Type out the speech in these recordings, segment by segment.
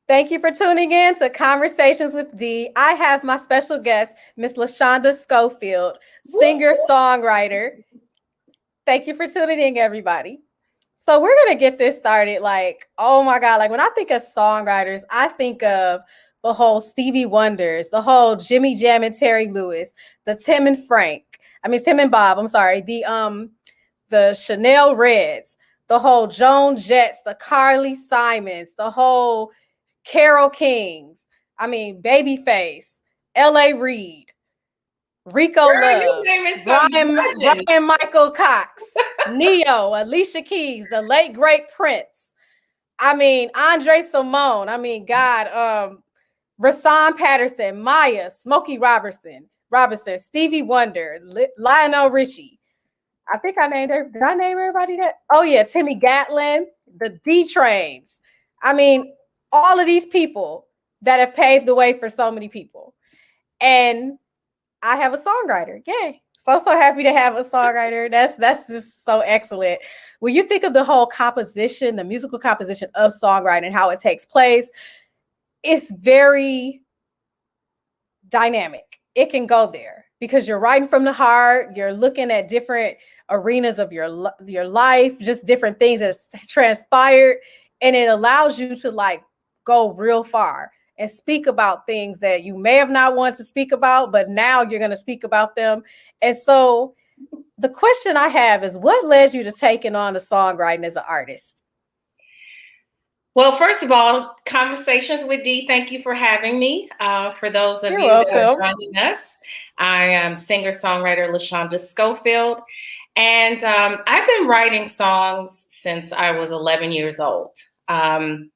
Thank you for tuning in to Conversations with Dee. I have my special guest, Miss LaShonda Schofield, singer-songwriter. Thank you for tuning in, everybody. So we're going to get this started. Like, oh my God, like when I think of songwriters, I think of the whole Stevie Wonders, the whole Jimmy Jam and Terry Lewis, the Tim and Bob, I'm sorry, the Chanel Reds, the whole Joan Jetts, the Carly Simons, the whole Carole Kings, Babyface, L.A. Reid, Rico Girl, Love, Brian Michael Cox, Neo, Alicia Keys, the late great Prince. Andre Simone. Rasan Patterson, Maya, Smokey Robinson, Stevie Wonder, Lionel Richie. I think I named her. Did I name everybody that? Oh yeah, Timmy Gatlin, the D Trains. All of these people that have paved the way for so many people. And I have a songwriter. Yay. So happy to have a songwriter. That's just so excellent. When you think of the whole composition, the musical composition of songwriting, how it takes place, it's very dynamic. It can go there because you're writing from the heart. You're looking at different arenas of your life, just different things that's transpired. And it allows you to like go real far and speak about things that you may have not wanted to speak about, but now you're going to speak about them. And so the question I have is, what led you to taking on the songwriting as an artist? Well, first of all, Conversations with Dee, thank you for having me. For those of you that are joining us, I am singer-songwriter LaShonda Schofield. And I've been writing songs since I was 11 years old. I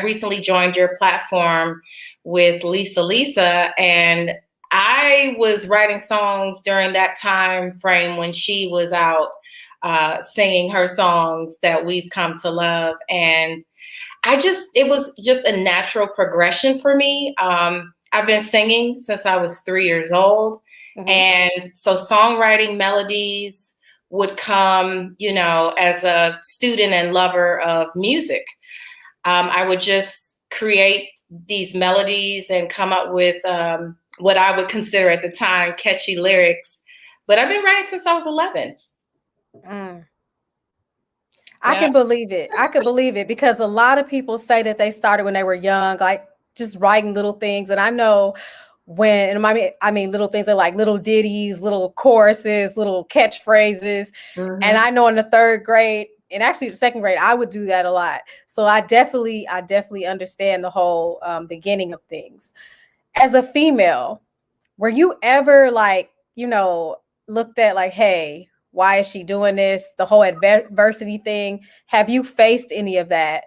recently joined your platform with Lisa, and I was writing songs during that time frame when she was out singing her songs that we've come to love. And it was just a natural progression for me. I've been singing since I was 3 years old. Mm-hmm. And so songwriting melodies would come, as a student and lover of music. I would just create these melodies and come up with what I would consider at the time catchy lyrics. But I've been writing since I was 11. I can believe it. I could believe it because a lot of people say that they started when they were young, like just writing little things. And I know little things are like little ditties, little choruses, little catchphrases. Mm-hmm. And I know in the third grade and actually the second grade, I would do that a lot. So I definitely understand the whole beginning of things. As a female, were you ever looked at like, hey, why is she doing this? The whole adversity thing. Have you faced any of that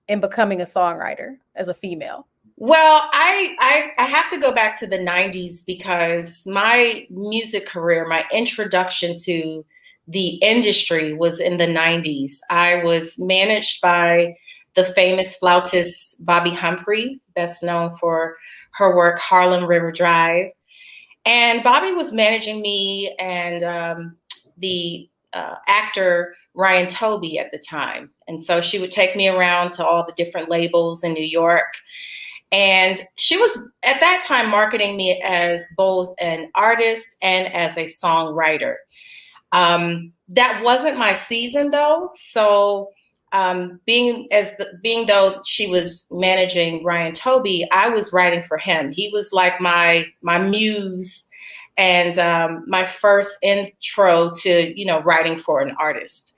in becoming a songwriter as a female? Well, I have to go back to the 90s because my music career, my introduction to the industry was in the 90s. I was managed by the famous flautist Bobby Humphrey, best known for her work Harlem River Drive. And Bobby was managing me and the actor Ryan Toby at the time. And so she would take me around to all the different labels in New York. And she was at that time marketing me as both an artist and as a songwriter. That wasn't my season though. So being though she was managing Ryan Toby, I was writing for him. He was like my muse and my first intro to, writing for an artist.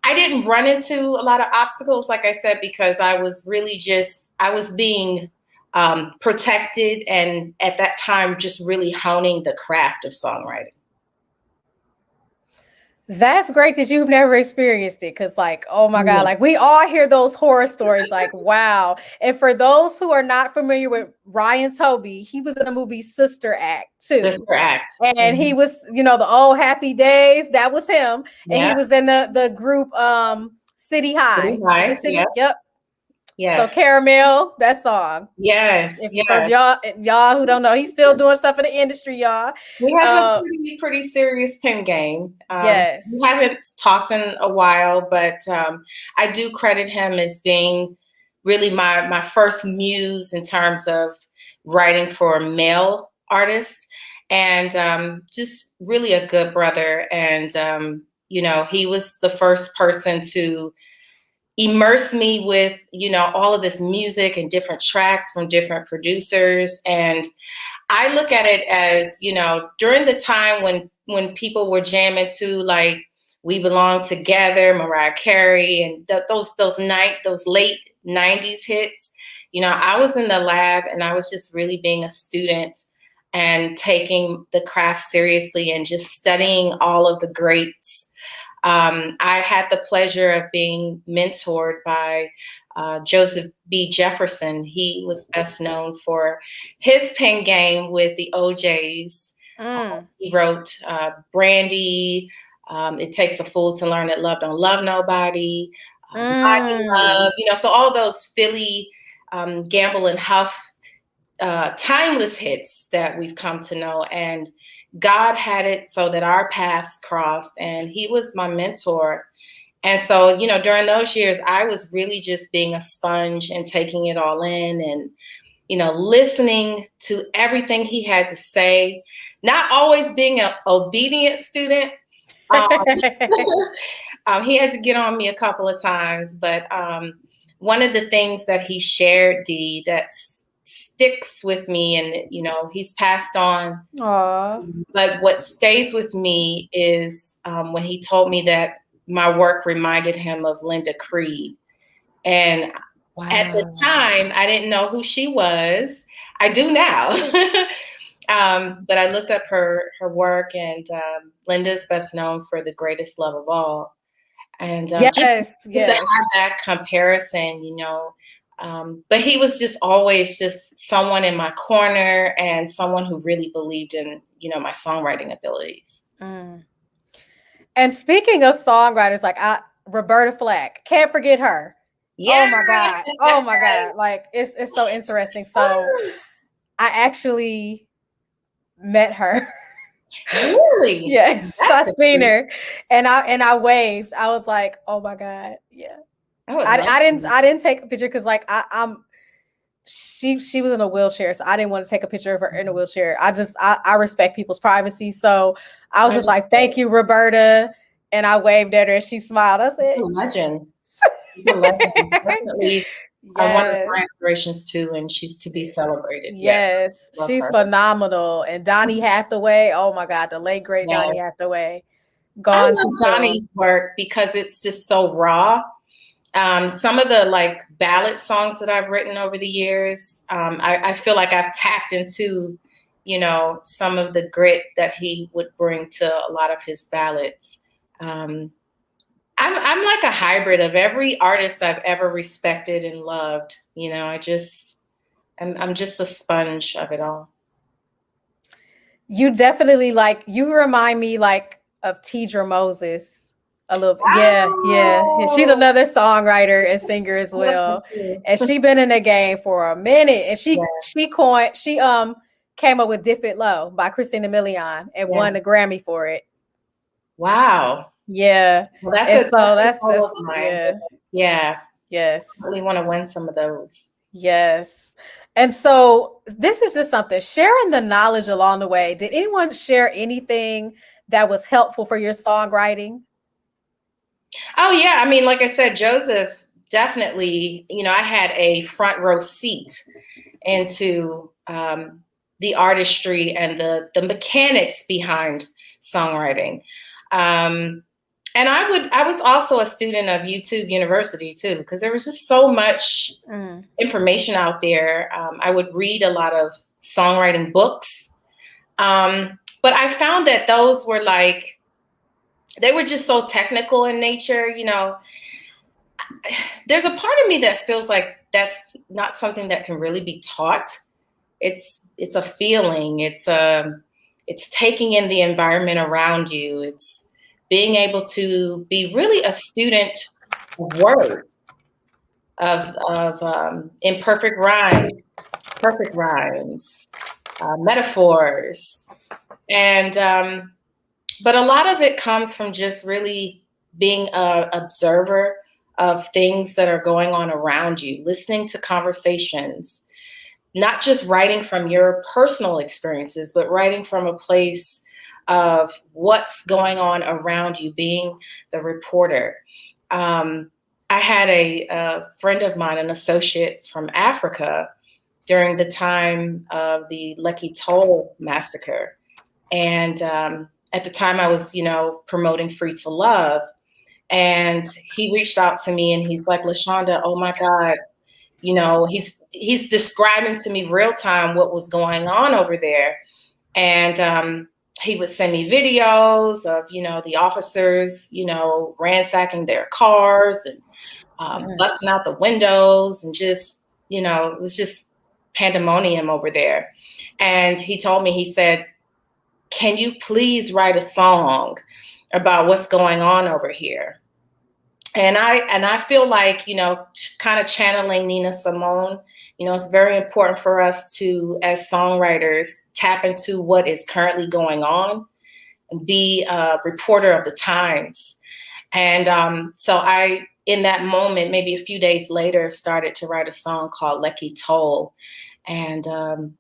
I didn't run into a lot of obstacles, like I said, because I was really I was being protected and at that time just really honing the craft of songwriting. That's great that you've never experienced it because oh my God, we all hear those horror stories wow. And for those who are not familiar with Ryan Toby, he was in the movie Sister Act too. Sister Act. And he was, the old Happy Days, that was him. And he was in the group City High. Yep. Yeah. So Caramel, that song. Yes. If y'all who don't know, he's still doing stuff in the industry, y'all. We have a pretty serious pen game. Yes. We haven't talked in a while, but I do credit him as being really my first muse in terms of writing for male artists, and just really a good brother. And he was the first person to immerse me with all of this music and different tracks from different producers. And I look at it as, during the time when people were jamming to like We Belong Together, Mariah Carey, and those late 90s hits, I was in the lab and I was just really being a student and taking the craft seriously and just studying all of the greats. I had the pleasure of being mentored by Joseph B. Jefferson. He was best known for his pen game with the OJs. He wrote Brandy, It Takes a Fool to Learn That Love Don't Love Nobody, Body Love, so all those Philly, Gamble and Huff, timeless hits that we've come to know. And God had it so that our paths crossed, and he was my mentor. And so, during those years, I was really just being a sponge and taking it all in and, listening to everything he had to say, not always being an obedient student. He had to get on me a couple of times, but one of the things that he shared, Dee, that sticks with me, and he's passed on. Aww. But what stays with me is when he told me that my work reminded him of Linda Creed. And at the time, I didn't know who she was. I do now. But I looked up her work, and Linda's best known for The Greatest Love of All. And just to have that comparison, but he was just always just someone in my corner and someone who really believed in, my songwriting abilities. And speaking of songwriters, like Roberta Flack, can't forget her. Yeah. Oh my God. Oh my God. Like it's so interesting. So I actually met her. Really? Yes. I seen her and I waved. I was like, oh my God. Yeah. I didn't take a picture because like she was in a wheelchair, so I didn't want to take a picture of her in a wheelchair. I respect people's privacy. So I was just like, thank you, Roberta. And I waved at her and she smiled. I said, legend. Definitely. One of my inspirations too, and she's to be celebrated. Yes, she's phenomenal. And Donny Hathaway, oh my God, the late great Donny Hathaway. I love Donny's work because it's just so raw. Some of the like ballad songs that I've written over the years, I feel like I've tapped into, some of the grit that he would bring to a lot of his ballads. I'm like a hybrid of every artist I've ever respected and loved. I'm just a sponge of it all. You definitely you remind me like of Tidra Moses a little bit. Yeah. She's another songwriter and singer as well. And she been in the game for a minute. And she came up with Dip It Low by Christina Milian and won a Grammy for it. Wow. Yeah. Well, that's mine. Yeah. Yes. I really want to win some of those. Yes. And so this is just something, sharing the knowledge along the way. Did anyone share anything that was helpful for your songwriting? Oh, yeah. I mean, like I said, Joseph, definitely, I had a front row seat into the artistry and the mechanics behind songwriting. And I was also a student of YouTube University too, because there was just so much information out there. I would read a lot of songwriting books. But I found that those were they were just so technical in nature. There's a part of me that feels like that's not something that can really be taught. It's a feeling. It's taking in the environment around you. It's being able to be really a student of words, of imperfect rhymes, perfect rhymes, metaphors. And, but a lot of it comes from just really being an observer of things that are going on around you, listening to conversations, not just writing from your personal experiences, but writing from a place of what's going on around you, being the reporter. I had a friend of mine, an associate from Africa, during the time of the Lekki Toll massacre. And at the time I was, promoting Free to Love. And he reached out to me and he's like, LaShonda, oh my God, he's describing to me real time what was going on over there. And he would send me videos of, the officers, ransacking their cars and busting out the windows and just, it was just pandemonium over there. And he told me, he said, can you please write a song about what's going on over here? And I feel like, kind of channeling Nina Simone, it's very important for us to, as songwriters, tap into what is currently going on and be a reporter of the times. And so I, in that moment, maybe a few days later, started to write a song called Lekki Toll. And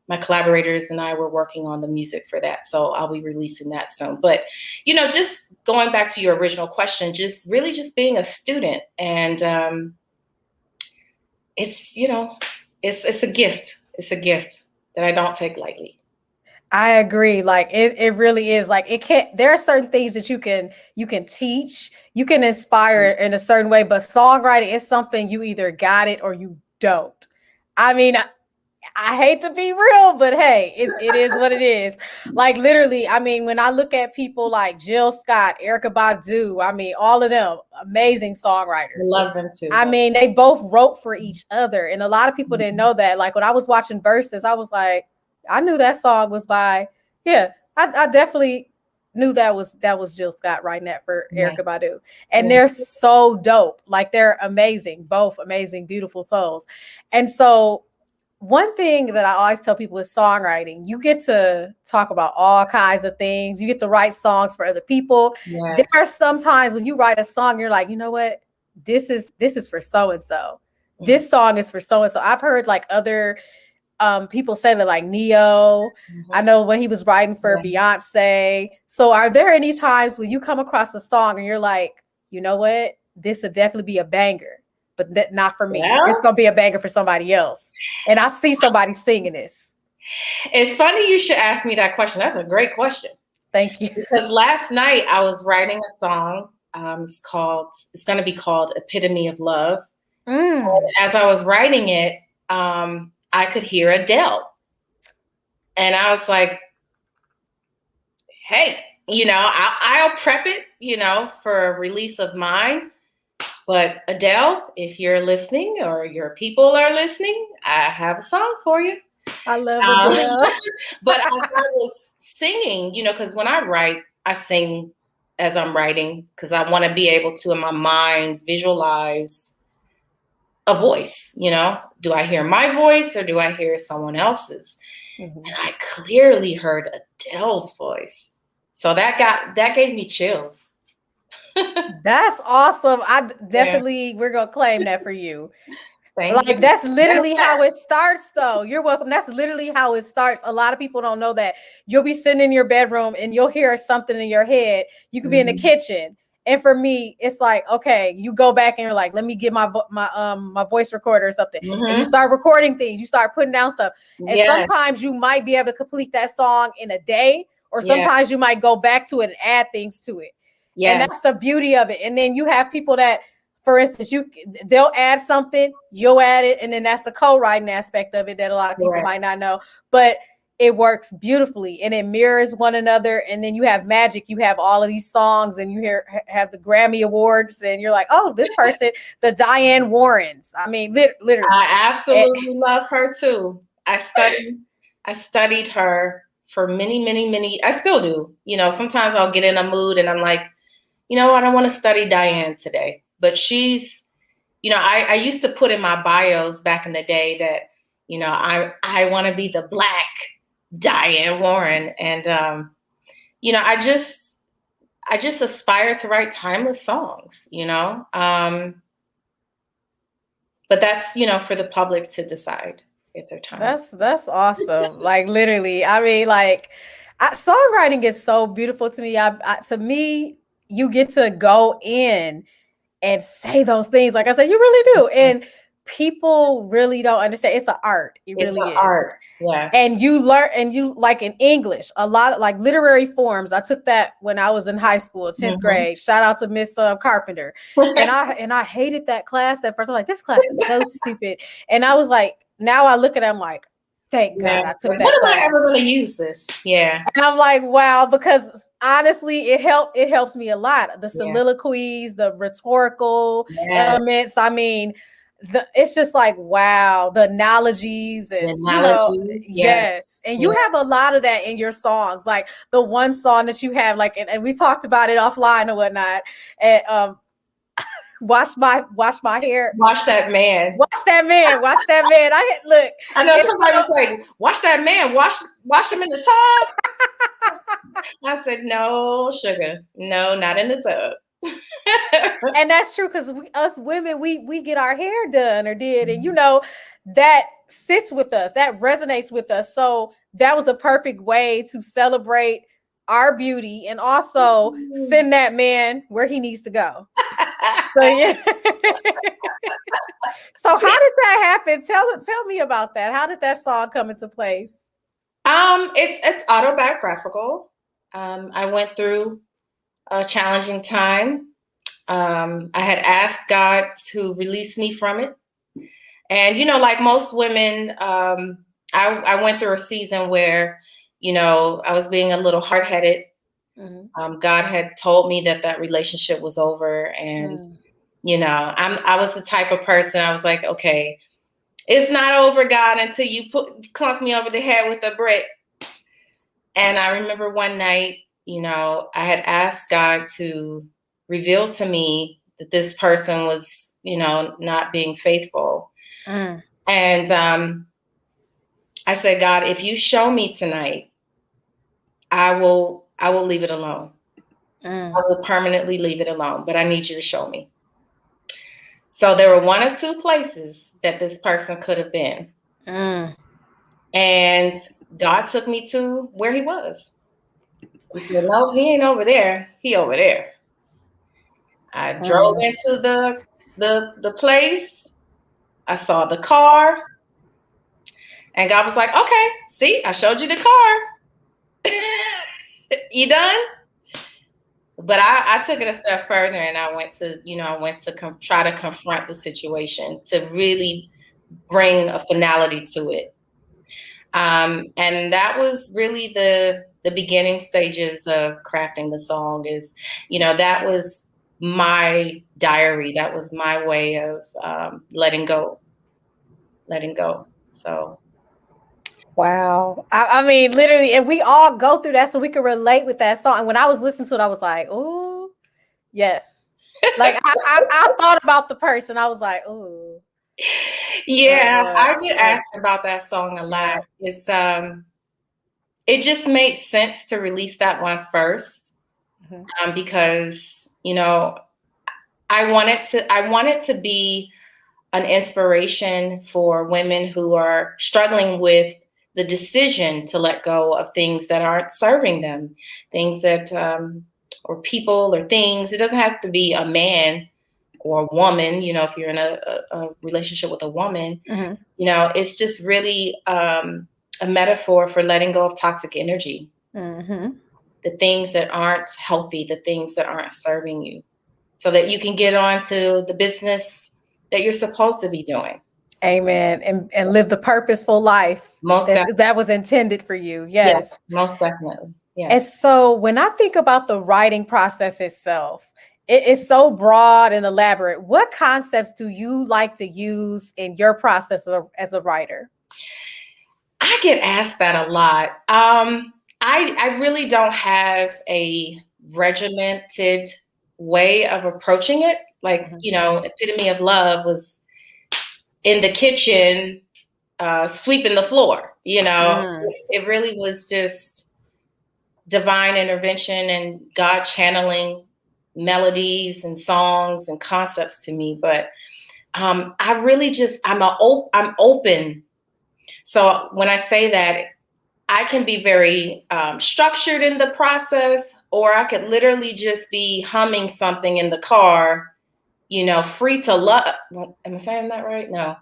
my collaborators and I were working on the music for that. So I'll be releasing that soon. But, just going back to your original question, just really just being a student. And it's a gift. It's a gift that I don't take lightly. I agree. Like it really is. Like there are certain things that you can teach, you can inspire in a certain way, but songwriting is something you either got it or you don't. I mean, I hate to be real, but hey, it is what it is. Like literally, I mean, when I look at people like Jill Scott, Erykah Badu, I mean, all of them amazing songwriters. I love them too. I mean, they both wrote for each other. And a lot of people didn't know that. Like when I was watching Versus, I was like, I knew that song was by, I definitely knew that was Jill Scott writing that for Erykah Badu. And they're so dope. Like they're amazing, both amazing, beautiful souls. And so one thing that I always tell people is songwriting. You get to talk about all kinds of things. You get to write songs for other people. Yes. There are some times when you write a song, you're like, you know what? This is for so-and-so. This song is for so-and-so. I've heard like other people say that, like Neo. I know when he was writing for Beyonce. So are there any times when you come across a song and you're like, you know what? This would definitely be a banger, but not for me. Yeah. It's going to be a banger for somebody else. And I see somebody singing this. It's funny you should ask me that question. That's a great question. Thank you. Because last night I was writing a song. It's going to be called Epitome of Love. As I was writing it, I could hear Adele. And I was like, hey, I'll prep it, for a release of mine. But Adele, if you're listening or your people are listening, I have a song for you. I love Adele. But as I was singing, because when I write, I sing as I'm writing because I want to be able to, in my mind, visualize a voice. Do I hear my voice or do I hear someone else's? And I clearly heard Adele's voice. So that gave me chills. That's awesome. We're gonna claim that for you. Thank you. That's literally how it starts, though. You're welcome. That's literally how it starts. A lot of people don't know that. You'll be sitting in your bedroom and you'll hear something in your head. You could be in the kitchen. And for me, it's like, okay, you go back and you're like, let me get my voice recorder or something. And you start recording things. You start putting down stuff. And sometimes you might be able to complete that song in a day, or sometimes you might go back to it and add things to it. Yeah. And that's the beauty of it. And then you have people that, for instance, they'll add something, you'll add it, and then that's the co-writing aspect of it that a lot of people might not know. But it works beautifully and it mirrors one another. And then you have magic. You have all of these songs and you have the Grammy Awards and you're like, oh, this person, the Diane Warrens. I mean, literally. I absolutely love her too. I studied her for many, many, many. I still do. Sometimes I'll get in a mood and I'm like, I don't want to study Diane today. But she's, I used to put in my bios back in the day that, I want to be the Black Diane Warren. And, I just aspire to write timeless songs, but that's, for the public to decide at their time. That's awesome. Like literally, I mean, like songwriting is so beautiful to me. To me, you get to go in and say those things. Like I said, you really do. And people really don't understand. It's an art. It It's really an is. art. Yeah. And you learn, and you like in English, a lot of like literary forms. I took that when I was in high school, 10th grade. Shout out to Miss Carpenter. And I hated that class at first. I'm like, this class is so stupid. And I was like, now I look at it, I'm like, thank God I took that When am class. I ever going to use this? Yeah. And I'm like, wow, because honestly, it helps me a lot. The soliloquies, the rhetorical elements. I mean, it's just like, wow, the analogies and yes. And you have a lot of that in your songs. Like the one song that you have, like, and we talked about it offline and whatnot. And wash my hair. Watch that man. Watch that man. Watch that man. Look. I know somebody was like, watch that man. Wash him in the tub. I said, no, sugar. No, not in the tub. And that's true, because us women, we get our hair done or did, and that sits with us, that resonates with us. So that was a perfect way to celebrate our beauty and also send that man where he needs to go. So yeah. So how did that happen? Tell me about that. How did that song come into place? It's autobiographical. I went through a challenging time. I had asked God to release me from it. And, like most women, I went through a season where, I was being a little hard-headed. God had told me that relationship was over. And, I was the type of person, I was like, okay, it's not over, God, until you clunk me over the head with a brick. And I remember one night, I had asked God to reveal to me that this person was, not being faithful. And I said, God, if you show me tonight, I will leave it alone. I will permanently leave it alone, but I need you to show me. So there were one of two places that this person could have been. And God took me to where he was. He said, no, he ain't over there. He over there. I drove into the place. I saw the car. And God was like, okay, see, I showed you the car. You done? But I took it a step further, and I went to try to confront the situation, to really bring a finality to it. And that was really the beginning stages of crafting the song. Is, that was my diary. That was my way of letting go. So. Wow. I mean, literally, and we all go through that, so we can relate with that song. And when I was listening to it, I was like, "Ooh, yes." Like I thought about the person. I was like, "Ooh." Yeah, I get asked about that song a lot. It's it just made sense to release that one first, because I wanted to be an inspiration for women who are struggling with the decision to let go of things that aren't serving them, things that, or people or things. It doesn't have to be a man or a woman, if you're in a relationship with a woman, it's just really a metaphor for letting go of toxic energy, the things that aren't healthy, the things that aren't serving you, so that you can get on to the business that you're supposed to be doing. Amen. And live the purposeful life that was intended for you. Yes, most definitely. Yeah. And so when I think about the writing process itself, it is so broad and elaborate. What concepts do you like to use in your process as a writer? I get asked that a lot. I really don't have a regimented way of approaching it. Like, Epitome of Love was in the kitchen, sweeping the floor. It really was just divine intervention and God channeling melodies and songs and concepts to me. But I really just, I'm open. So when I say that, I can be very structured in the process, or I could literally just be humming something in the car, free to love. Am I saying that right? No,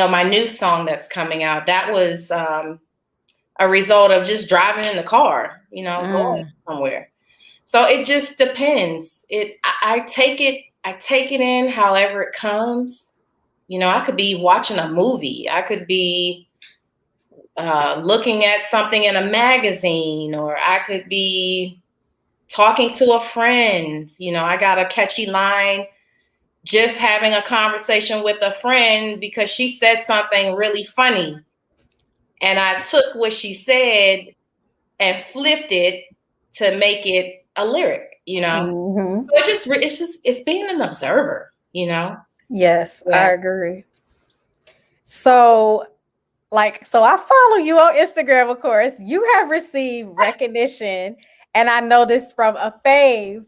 my new song that's coming out, that was a result of just driving in the car, going somewhere. So it just depends. I take it in however it comes. I could be watching a movie. I could be looking at something in a magazine, or I could be talking to a friend. I got a catchy line, just having a conversation with a friend because she said something really funny. And I took what she said and flipped it to make it a lyric, Mm-hmm. So it's being an observer, Yes, Yeah. I agree. So I follow you on Instagram, of course. You have received recognition, and I know this from a fave,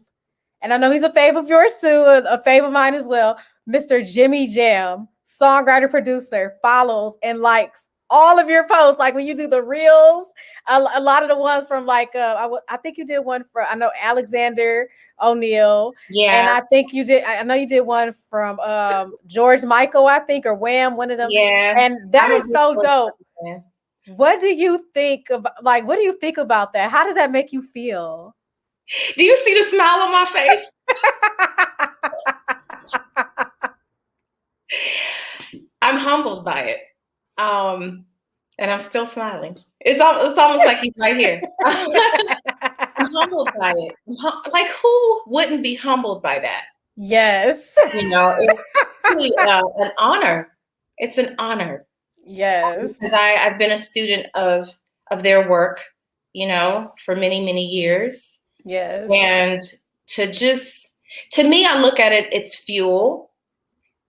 and I know he's a fave of yours too, a fave of mine as well. Mr. Jimmy Jam, songwriter, producer, follows and likes all of your posts. Like when you do the reels, a lot of the ones from I think you did one for, I know, Alexander O'Neal. Yeah. And I think you did, I know you did one from George Michael, I think, or Wham, one of them. Yeah. And that is so dope. Fan. What do you think about that? How does that make you feel? Do you see the smile on my face? I'm humbled by it. And I'm still smiling. It's almost like he's right here. I'm humbled by it. Like, who wouldn't be humbled by that? Yes. It's really an honor. It's an honor. Yes. Because I've been a student of their work, for many, many years. Yes. And to me, I look at it, it's fuel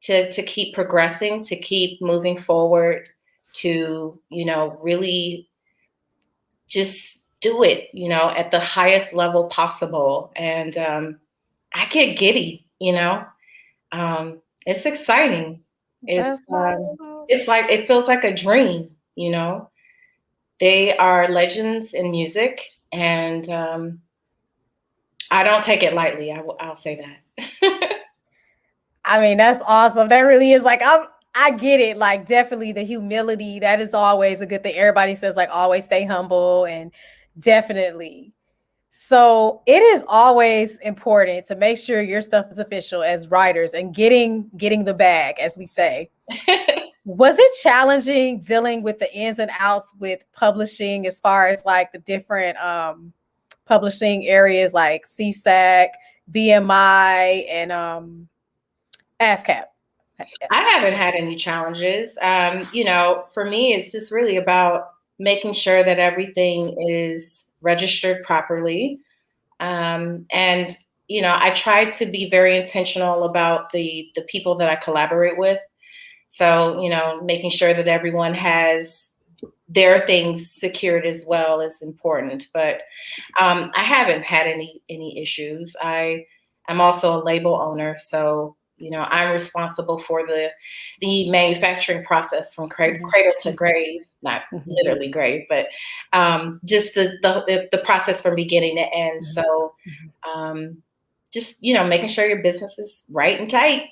to keep progressing, to keep moving forward, to, really just do it, at the highest level possible. And I get giddy, it's exciting. It's like, it feels like a dream, They are legends in music, and I don't take it lightly. I'll say that. I mean, that's awesome. That really is I get it. Like, definitely the humility, that is always a good thing. Everybody says, like, always stay humble, and definitely. So it is always important to make sure your stuff is official as writers and getting the bag, as we say. Was it challenging dealing with the ins and outs with publishing, as far as like the different publishing areas like CSAC, BMI, and ASCAP? I haven't had any challenges. For me, it's just really about making sure that everything is registered properly. And, I try to be very intentional about the people that I collaborate with. So, making sure that everyone has their things secured as well is important. But I haven't had any issues. I'm also a label owner, so I'm responsible for the manufacturing process from cradle to grave, not literally grave, but just the process from beginning to end. So just making sure your business is right and tight.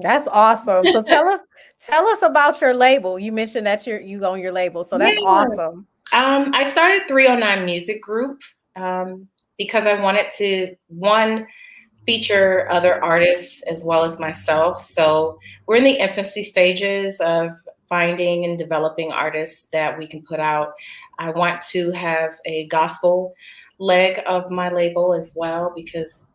That's awesome. So tell us about your label. You mentioned that you own your label, so that's awesome. I started 309 Music Group because I wanted to, one, feature other artists as well as myself. So we're in the infancy stages of finding and developing artists that we can put out. I want to have a gospel leg of my label as well, because,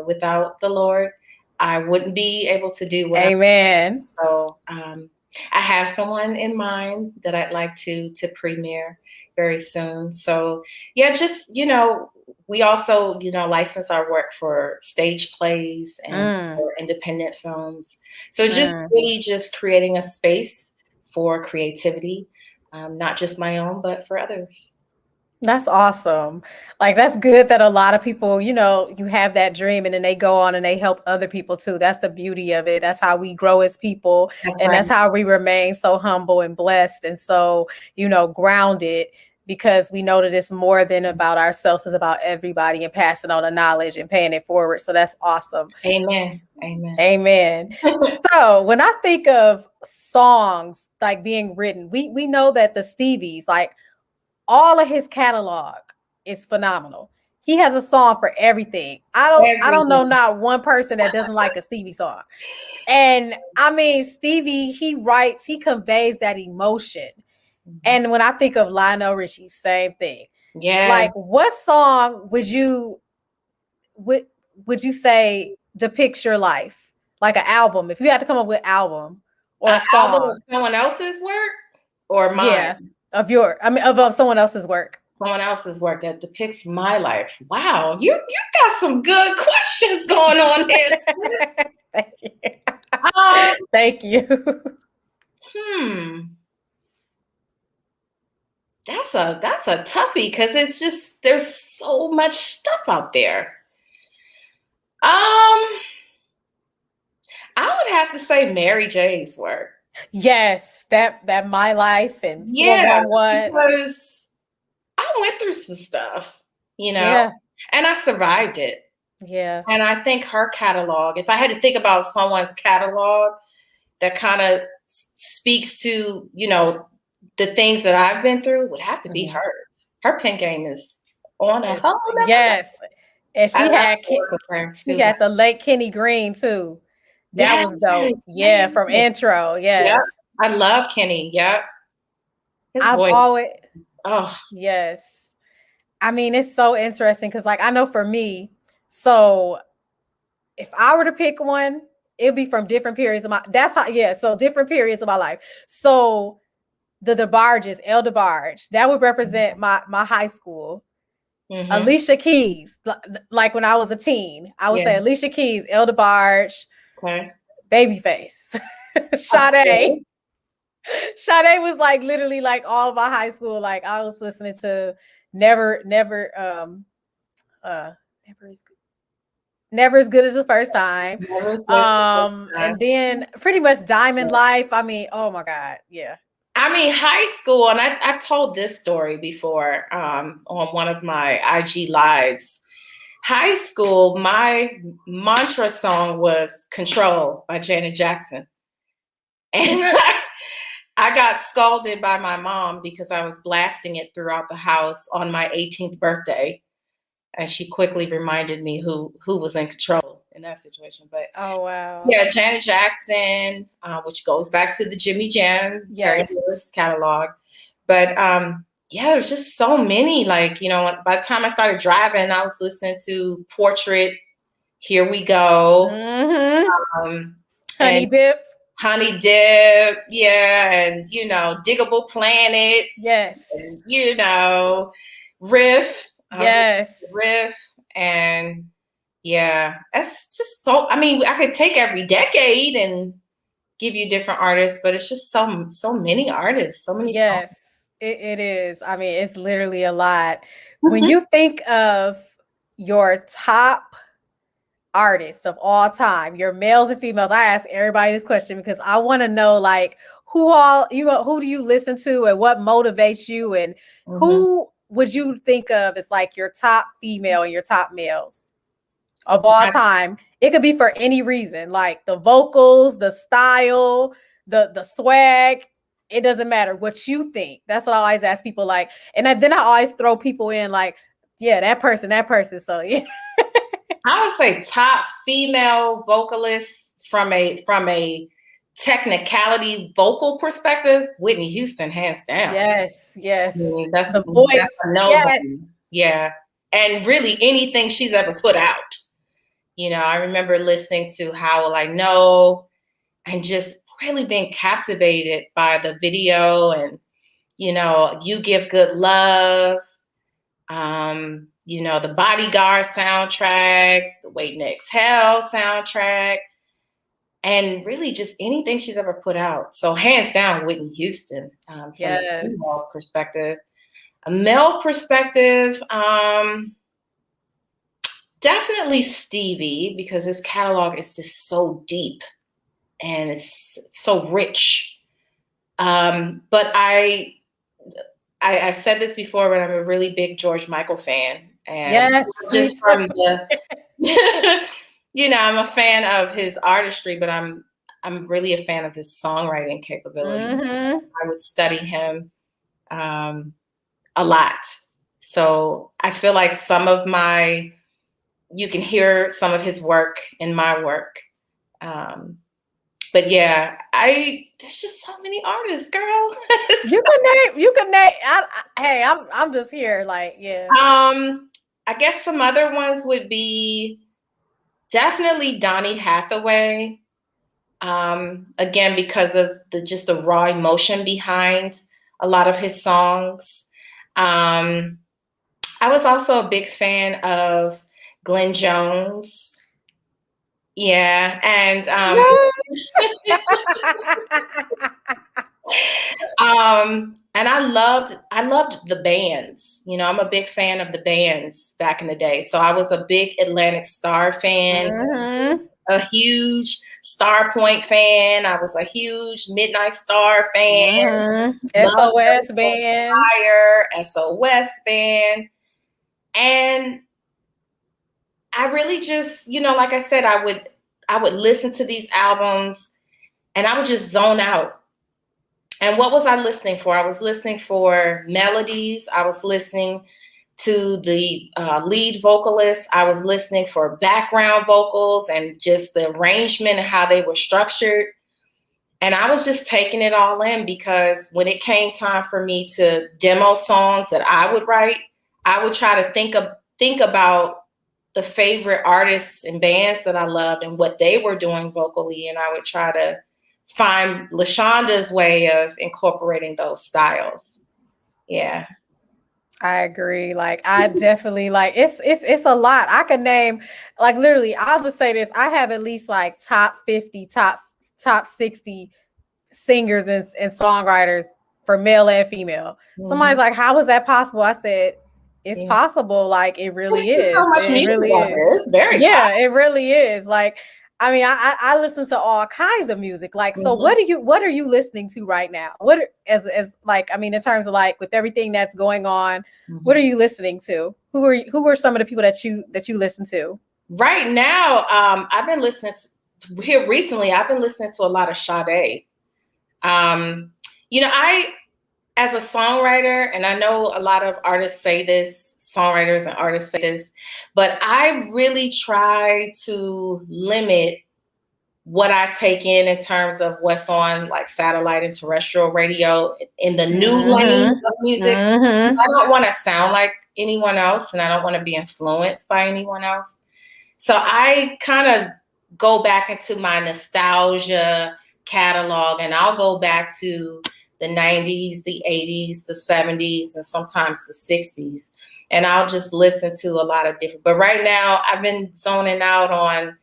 without the Lord, I wouldn't be able to do what Amen. So I have someone in mind that I'd like to premiere very soon. So yeah, just, we also, license our work for stage plays and for independent films. So just really just creating a space for creativity, not just my own, but for others. That's awesome. Like that's good that a lot of people, you have that dream and then they go on and they help other people too. That's the beauty of it. That's how we grow as people, That's and right. that's how we remain so humble and blessed and so, grounded, because we know that it's more than about ourselves, it's about everybody and passing on the knowledge and paying it forward. So that's awesome. Amen. Amen. Amen. So when I think of songs like being written, we know that the Stevies, like all of his catalog is phenomenal. He has a song for everything. I don't know Everything. not one person that doesn't like a Stevie song. And I mean, Stevie, he conveys that emotion. And when I think of Lionel Richie, same thing. Yeah. Like, what song would would you say depicts your life? Like an album. If you had to come up with an album or a An album of song, someone else's work or mine? yeah, of someone else's work. Someone else's work that depicts my life. Wow, you got some good questions going on here. Thank you. Um, Thank you. hmm. That's a toughie because it's just there's so much stuff out there. I would have to say Mary J's work. Yes, that My Life and Yeah, 411. because I went through some stuff, you know, Yeah, and I survived it. yeah. And I think her catalog, if I had to think about someone's catalog that kind of speaks to, the things that I've been through, would have to be Mhm. hers. Her pen game is on a whole nother level. Yes. And I she love had to work with her she too. had the late Kenny Green too. That Yes, was dope. Yeah, from yes. intro. Yep. Yes. I love Kenny. Yep. His I've voice. always Oh, yes. I mean, it's so interesting because like I know for me, so if I were to pick one, it'd be from different periods of my so different periods of my life. So the DeBarges, El DeBarge, that would represent my high school. mm-hmm. Alicia Keys, like when I was a teen, I would Yeah. say Alicia Keys, El DeBarge, Okay. Babyface, Sade. Okay. Sade was like literally like all of my high school. Like I was listening to never, never, never as good. Never as good as the first time. Never as good as the first time. And then pretty much Diamond Life. I mean, oh my God. Yeah. I mean, high school, and I've told this story before on one of my IG lives. High school, my mantra song was Control by Janet Jackson. And I got scalded by my mom because I was blasting it throughout the house on my 18th birthday. And she quickly reminded me who was in control in that situation. But Oh wow. yeah, Janet Jackson, which goes back to the Jimmy Jam, Terry Yes. Lewis catalog. But yeah, there's just so many. Like, by the time I started driving, I was listening to Portrait, Here We Go, um, Honey and Dip. Honey Dip, yeah, and Diggable Planets, Yes. and Riff. I was listening Yes. to Riff, and yeah, that's just so. I mean, I could take every decade and give you different artists, but it's just so many artists, so many songs. Yes. It is. I mean, it's literally a lot. When you think of your top artists of all time, your males and females, I ask everybody this question because I want to know like who do you listen to and what motivates you, and who would you think of as like your top female and your top males of all time? It could be for any reason, like the vocals, the style, the swag. It doesn't matter what you think. That's what I always ask people. Like, and then I always throw people in like, yeah, that person. So yeah. I would say top female vocalist from a technicality vocal perspective, Whitney Houston, hands down. Yes, yes. I mean, that's The voice. a nobody. Yes. Yeah. And really anything she's ever put out. I remember listening to How Will I Know and just really being captivated by the video and, You Give Good Love, the Bodyguard soundtrack, the Wait and Exhale soundtrack, and really just anything she's ever put out. So hands down, Whitney Houston, from a female perspective. A male perspective, definitely Stevie, because his catalog is just so deep and it's so rich. But I've said this before, but I'm a really big George Michael fan. And yes, just from the, I'm a fan of his artistry, but I'm really a fan of his songwriting capability. Mm-hmm. I would study him a lot. So I feel like you can hear some of his work in my work. But yeah, there's just so many artists, girl. You can name. Hey, I'm just here, like, yeah. I guess some other ones would be definitely Donny Hathaway. Again, because of the raw emotion behind a lot of his songs. I was also a big fan of Glenn Jones. Yeah, and and I loved the bands. I'm a big fan of the bands back in the day. So I was a big Atlantic Starr fan, mm-hmm. a huge Starpoint fan. I was a huge Midnight Star fan. Mm-hmm. SOS band. SOS band. And I really just, like I said, I would listen to these albums and I would just zone out. And what was I listening for? I was listening for melodies. I was listening to the lead vocalist. I was listening for background vocals and just the arrangement and how they were structured. And I was just taking it all in, because when it came time for me to demo songs that I would write, I would try to think about the favorite artists and bands that I loved and what they were doing vocally. And I would try to find LaShonda's way of incorporating those styles. Yeah. I agree. Like, I definitely, like, it's a lot. I could name, like, literally, I'll just say this. I have at least like top 50, top 60 singers and songwriters for male and female. Mm-hmm. Somebody's like, how is that possible? I said, it's possible. Like, it really is. So much music really is. It's very powerful. It really is. Like, I mean, I listen to all kinds of music. Like, so what are you listening to right now? What as like, I mean, in terms of like with everything that's going on, what are you listening to? Who are some of the people that you listen to? Right now, I've been listening to, here recently, I've been listening to a lot of Sade. I, as a songwriter, and I know a lot of artists say this, songwriters and artists say this, but I really try to limit what I take in terms of what's on like satellite and terrestrial radio in the new lane of music. I don't want to sound like anyone else, and I don't want to be influenced by anyone else. So I kind of go back into my nostalgia catalog, and I'll go back to the 90s, the 80s, the 70s, and sometimes the 60s. And I'll just listen to a lot of different. But right now, I've been zoning out on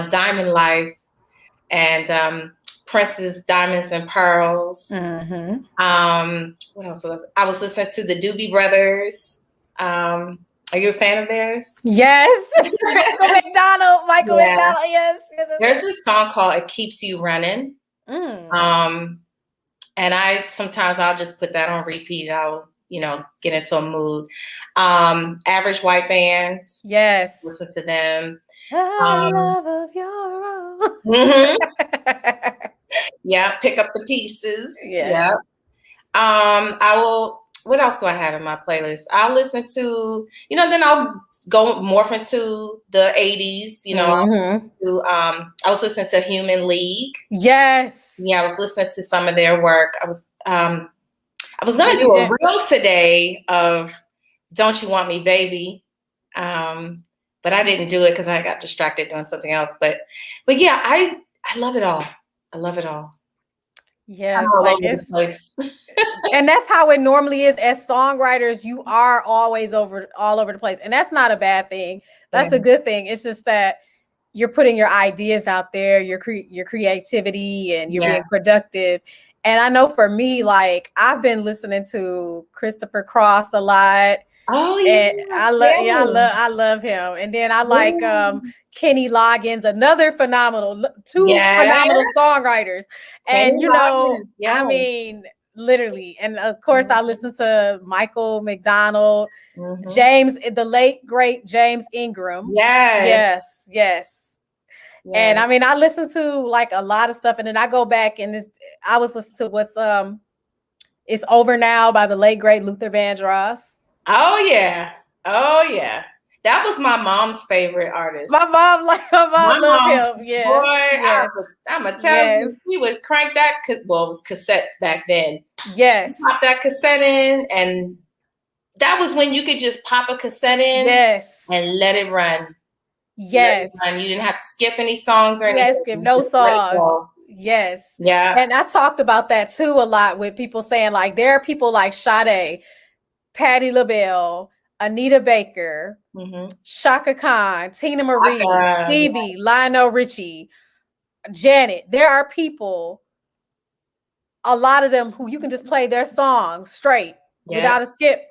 Diamond Life and Prince's Diamonds and Pearls. What else? I was listening to the Doobie Brothers. Are you a fan of theirs? Yes. Michael McDonald, yes. There's this song called It Keeps You Running. And sometimes I'll just put that on repeat. I'll, get into a mood. Average White Band. Yes. Listen to them. Love of your own. Yeah. Pick Up the Pieces. Yeah. What else do I have in my playlist? I'll listen to, then I'll go morph into the 80s, I was listening to Human League. Yes. Yeah, I was listening to some of their work. I was going to do a reel today of Don't You Want Me, Baby? But I didn't do it because I got distracted doing something else. But yeah, I love it all. I love it all. Yes, and that's how it normally is. As songwriters, you are always all over the place, and that's not a bad thing. That's a good thing. It's just that you're putting your ideas out there, your creativity, and you're being productive. And I know for me, like I've been listening to Christopher Cross a lot. Oh And yes, I love him. And then I like yeah. Kenny Loggins, another phenomenal, two Yeah, phenomenal songwriters. Kenny And you know, Loggins, yeah. I mean, literally. And of course, I listen to Michael McDonald, James, the late great James Ingram. Yes. Yes, yes. And I mean, I listen to like a lot of stuff, and then I go back and I was listening to what's It's Over Now by the late great Luther Vandross. Oh yeah. Oh yeah. That was my mom's favorite artist. My mom loved him. Yeah. Boy, yes. I'm gonna tell you, she would crank that. Well, it was cassettes back then. Yes. She popped that cassette in, and that was when you could just pop a cassette in. Yes. And let it run. Yes. Let it run. You didn't have to skip any songs or anything. Yes, skip no songs. Yes. Yeah. And I talked about that too a lot with people saying like there are people like Sade, Patti LaBelle, Anita Baker, Shaka Khan, Tina Marie, Stevie, Lionel Richie, Janet. There are people, a lot of them who you can just play their song straight without a skip.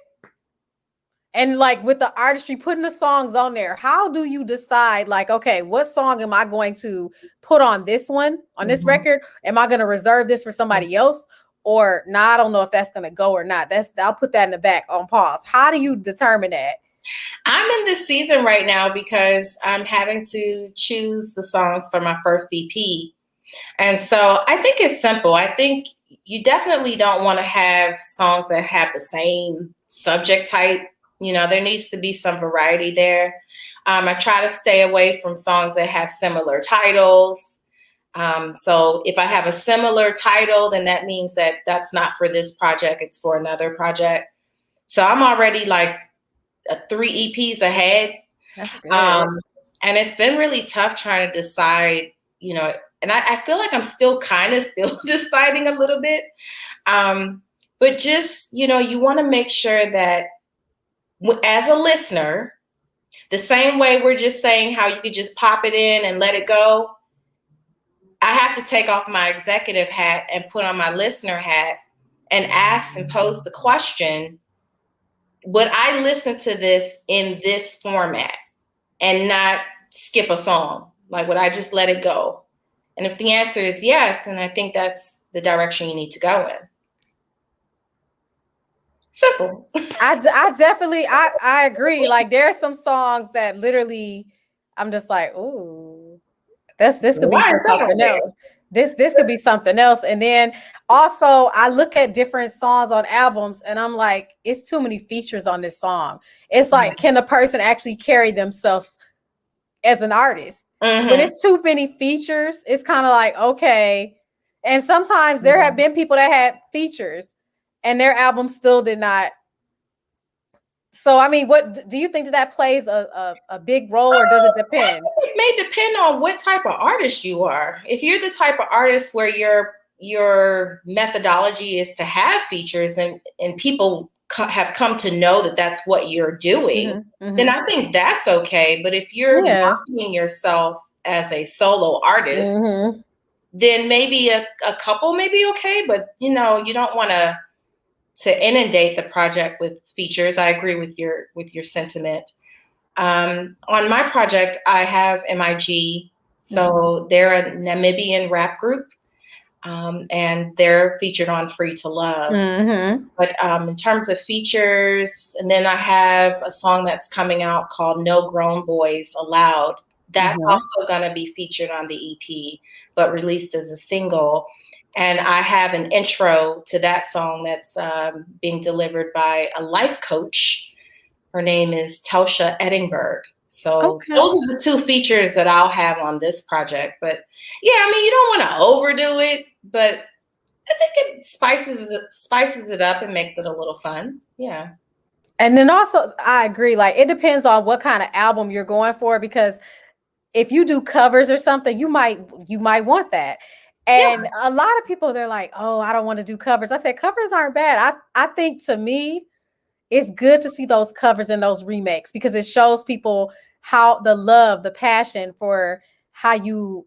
And like with the artistry, putting the songs on there, how do you decide like, okay, what song am I going to put on this one, on this record? Am I going to reserve this for somebody else? Or no, I don't know if that's going to go or not. I'll put that in the back on pause. How do you determine that? I'm in this season right now because I'm having to choose the songs for my first EP. And so I think it's simple. I think you definitely don't want to have songs that have the same subject type. You know, there needs to be some variety there. I try to stay away from songs that have similar titles. So if I have a similar title, then that means that that's not for this project. It's for another project. So I'm already like 3 EPs ahead. That's good. And it's been really tough trying to decide, you know, and I feel like I'm still deciding a little bit. But just, you know, you want to make sure that as a listener, the same way we're just saying how you could just pop it in and let it go, I have to take off my executive hat and put on my listener hat and ask and pose the question, would I listen to this in this format and not skip a song? Like, would I just let it go? And if the answer is yes, then I think that's the direction you need to go in. Simple. I definitely I agree. Like there are some songs that literally I'm just like, ooh, this could be for something else. This could be something else. And then also I look at different songs on albums and I'm like, it's too many features on this song. It's like, can the person actually carry themselves as an artist? When it's too many features, it's kind of like, okay. And sometimes there have been people that had features and their album still did not. So, I mean, what do you think that plays a big role, or does it depend? It may depend on what type of artist you are. If you're the type of artist where your methodology is to have features and people have come to know that that's what you're doing, then I think that's okay. But if you're marketing yourself as a solo artist, then maybe a couple may be okay. But, you know, you don't want to inundate the project with features. I agree with your sentiment. On my project, I have MIG. So they're a Namibian rap group. And they're featured on Free to Love. But in terms of features, and then I have a song that's coming out called No Grown Boys Allowed. That's also going to be featured on the EP, but released as a single. And I have an intro to that song that's being delivered by a life coach. Her name is Telsha Edinburgh. So those are the 2 features that I'll have on this project. But yeah, I mean, you don't want to overdo it, but I think it spices it up and makes it a little fun. Yeah. And then also, I agree. Like, it depends on what kind of album you're going for, because if you do covers or something, you might want that. And a lot of people, they're like, oh, I don't want to do covers. I said, covers aren't bad. I think, to me, it's good to see those covers and those remakes, because it shows people how the love, the passion for how you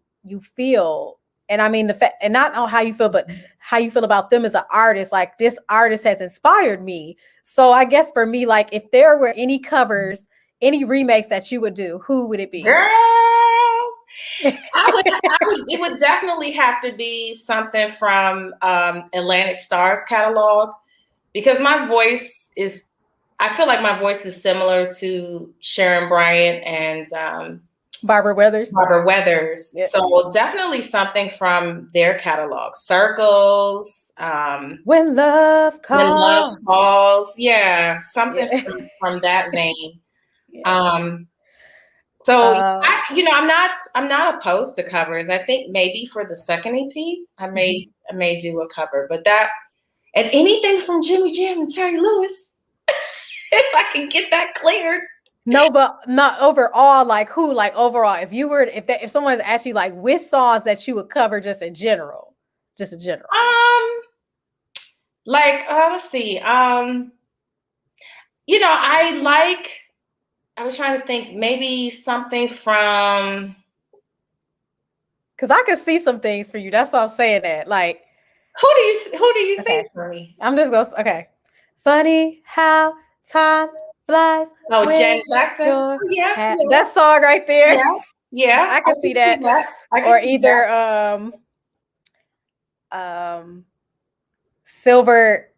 feel And I mean the fact, and not on how you feel, but how you feel about them as an artist. Like, this artist has inspired me. So I guess for me, like, if there were any covers, any remakes that you would do, who would it be? Girl, it would definitely have to be something from Atlantic Star's catalog, because my voice is, I feel like my voice is similar to Sharon Bryant and Barbara Weathers. Yep. So definitely something from their catalog. Circles. When Love Calls. Yeah, something from that vein. Yeah. I'm not opposed to covers. I think maybe for the second EP, I may do a cover, but that, and anything from Jimmy Jam and Terry Lewis, if I can get that cleared. No, but not overall. Like, who? Like, overall, if someone's asked you, like, which songs that you would cover, just in general. Let's see. I was trying to think, maybe something from, because I could see some things for you. That's why I'm saying that. Like, who do you see for me? I'm just going. Okay. Funny how time flies. Oh, Janet Jackson. Yeah. That song right there. Yeah. I can see that. Or either Silver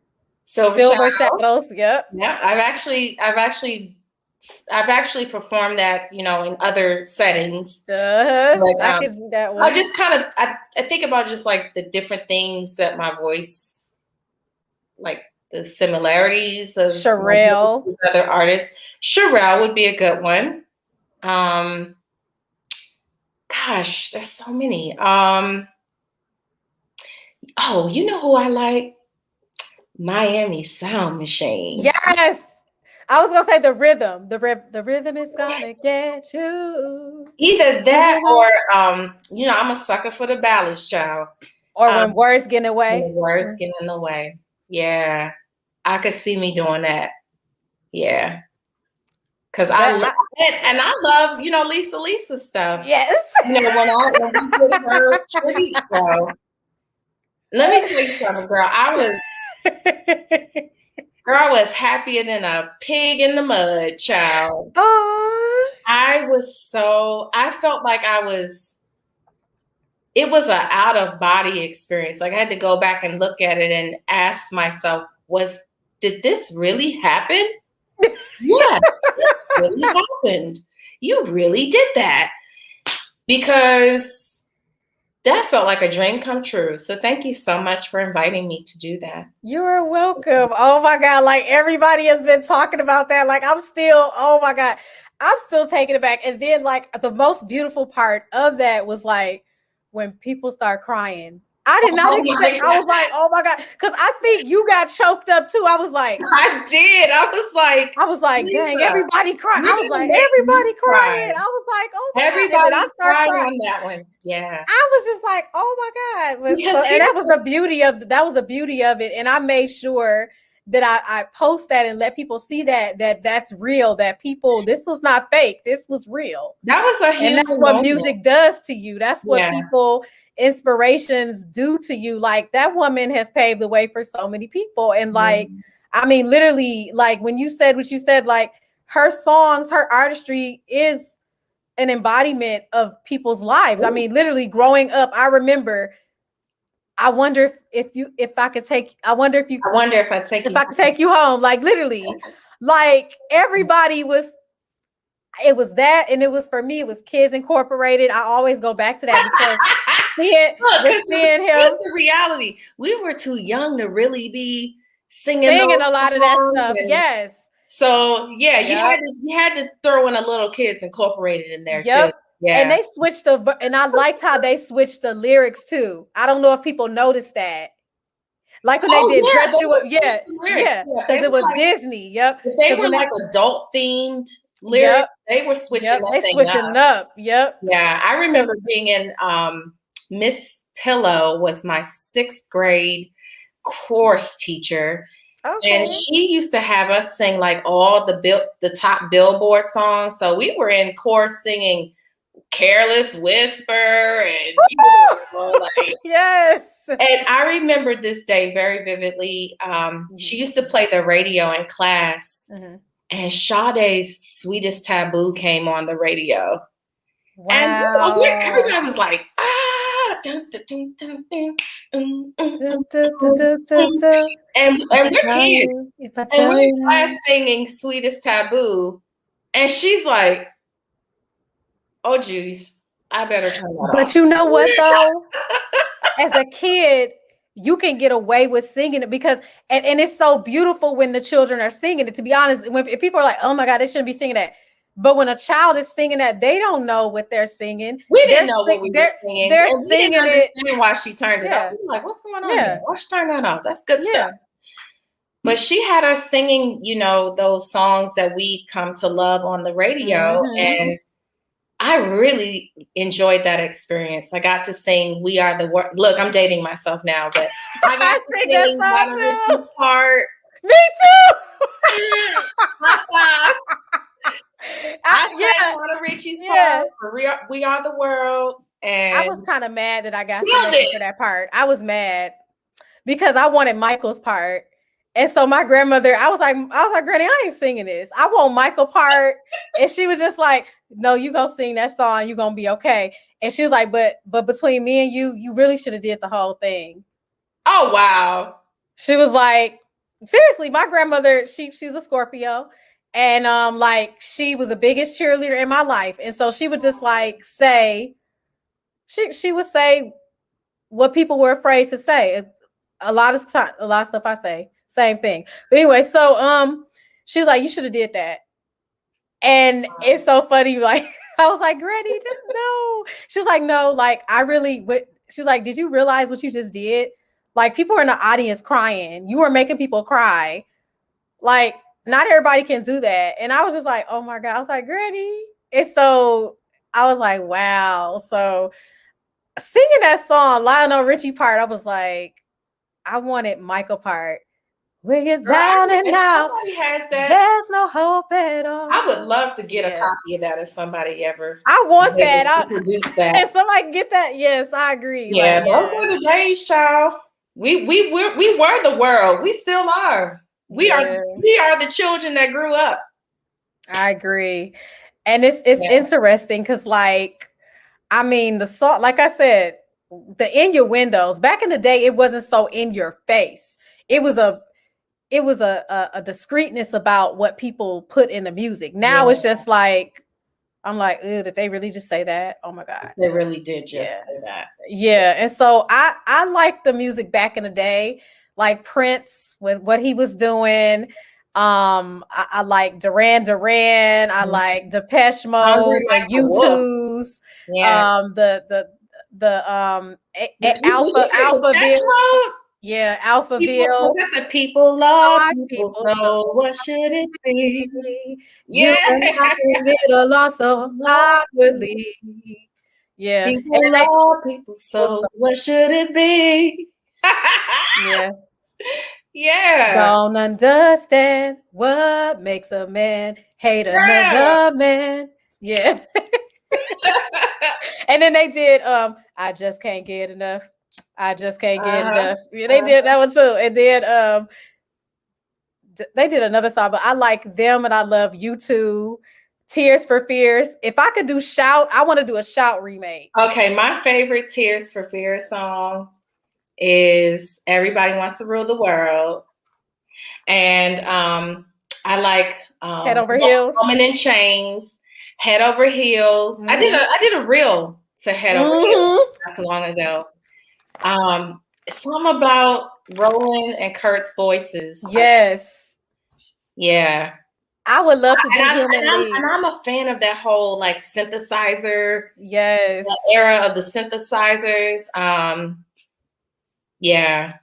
Shadows. Yep. Yeah. I've actually performed that, in other settings. I can see that one. I just kind of, I think about just like the different things that my voice, like the similarities of Sherelle, other artists. Sherelle would be a good one. Gosh, there's so many. You know who I like? Miami Sound Machine. Yes. I was gonna say the rhythm. The rhythm is gonna get you. Either that or I'm a sucker for the ballads, child. Or When Words Get in the Way. When Words Get in the Way. Yeah. I could see me doing that. Yeah. Cause I love it, and I love, Lisa stuff. Yes. When we did her tribute show. Let me tell you something, girl. I was happier than a pig in the mud, child. I felt like it was an out of body experience. Like, I had to go back and look at it and ask myself, did this really happen? Yes, this really happened. You really did that. Because that felt like a dream come true. So thank you so much for inviting me to do that. You're welcome. Oh my God. Like, everybody has been talking about that. Like, oh my God, I'm still taken aback. And then, like, the most beautiful part of that was, like, when people start crying. I did not expect. I was like, oh my God. Because I think you got choked up too. I was like, I did. I was like, dang, everybody crying. I was like, everybody crying. I was like, oh my God. Everybody crying on that one. Yeah. I was just like, oh my God. And that was the beauty of it. And I made sure that I post that and let people see that's real, that this was not fake. This was real. That was a huge And that's what music does to you. That's what people, inspirations do to you. Like, that woman has paved the way for so many people. And like, I mean, literally, like, when you said what you said, like, her songs, her artistry is an embodiment of people's lives. I mean, literally growing up, I remember, I wonder if I could take you home. Like, literally, like, everybody it was that. And it was, for me, it was Kids Incorporated. I always go back to that because seeing him. The reality, we were too young to really be singing a lot of that stuff. Yes. So yeah, you had to throw in a little Kids Incorporated in there too. Yeah. And they switched and I liked how they switched the lyrics too. I don't know if people noticed that. Like when they did Dress You Up. Because it was like, Disney. Yep. They were like adult themed lyrics. They were switching up. Yep. Yeah. I remember being in Miss Pillow was my 6th grade course teacher. Okay. And she used to have us sing like all the top Billboard songs. So we were in chorus singing Careless Whisper and like yes. And I remember this day very vividly. She used to play the radio in class, and Sade's Sweetest Taboo came on the radio. Wow. And everybody was like, ah, dun, dun, dun, dun, dun, and we're kids. And we're in class singing Sweetest Taboo. And she's like, oh, geez, I better turn that off. But you know what, though? As a kid, you can get away with singing it because, and it's so beautiful when the children are singing it, to be honest. If people are like, oh my God, they shouldn't be singing that. But when a child is singing that, they don't know what they're singing. We didn't know what we were singing. They're and we singing didn't understand why she turned it off. We were like, what's going on here? Why she turn that off? That's good stuff. But she had us singing, those songs that we come to love on the radio. And I really enjoyed that experience. I got to sing We Are the World. Look, I'm dating myself now, but I got to sing Lionel Richie's part. Me too. I sang Lionel Richie's part for We Are the World. And I was kind of mad that I got selected for that part. I was mad because I wanted Michael's part. And so my grandmother, I was like, Granny, I ain't singing this. I want Michael part. And she was just like, no, you gonna sing that song. You gonna be okay. And she was like, but between me and you really should have did the whole thing. Oh, wow. She was like, seriously, my grandmother, she was a Scorpio. And like she was the biggest cheerleader in my life. And so she would just like say, she would say what people were afraid to say. A lot of stuff I say, same thing. But anyway, so she was like, you should have did that. And it's so funny, like I was like, Granny, no. She's like, no, like she's like, did you realize what you just did? Like people are in the audience crying. You were making people cry. Like not everybody can do that. And I was just like, oh my God. I was like, Granny. And so I was like, wow. So singing that song, Lionel Richie part, I was like, I wanted Michael part. When you're down and out, somebody has that. There's no hope at all. I would love to get a copy of that if somebody ever. I want that. I produce that. And somebody get that. Yes, I agree. Yeah, those were the days, child. We were the world. We still are. We are the children that grew up. I agree. And it's interesting because, like, I mean, the song, like I said, the innuendos, back in the day, it wasn't so in your face. It was a discreetness about what people put in the music. Now it's just like, I'm like, ew, did they really just say that? Oh my God. They really did just say that. Yeah. And so I like the music back in the day, like Prince, with what he was doing. I like Duran Duran. I like Depeche Mode, the U2s, Alphaville. Yeah, Alphaville. The people love people, so what should it be? Yeah, I can get along so awkwardly. Yeah, people love people, so what should it be? Yeah. Yeah. Don't understand what makes a man hate another man. Yeah. And then they did I just can't get enough. I just can't get enough. Yeah, they did that one too. And then they did another song, but I like them and I love U2. Tears for Fears. If I could do Shout, I want to do a Shout remake. Okay, my favorite Tears for Fears song is Everybody Wants to Rule the World. And I like Head Over Heels. Woman in Chains, Head Over Heels. I did a reel to Head Over Heels not too long ago. It's something about Roland and Kurt's voices. Yes. Yeah. I would love to do Human League. And I'm a fan of that whole like synthesizer. Yes. The era of the synthesizers. Yeah.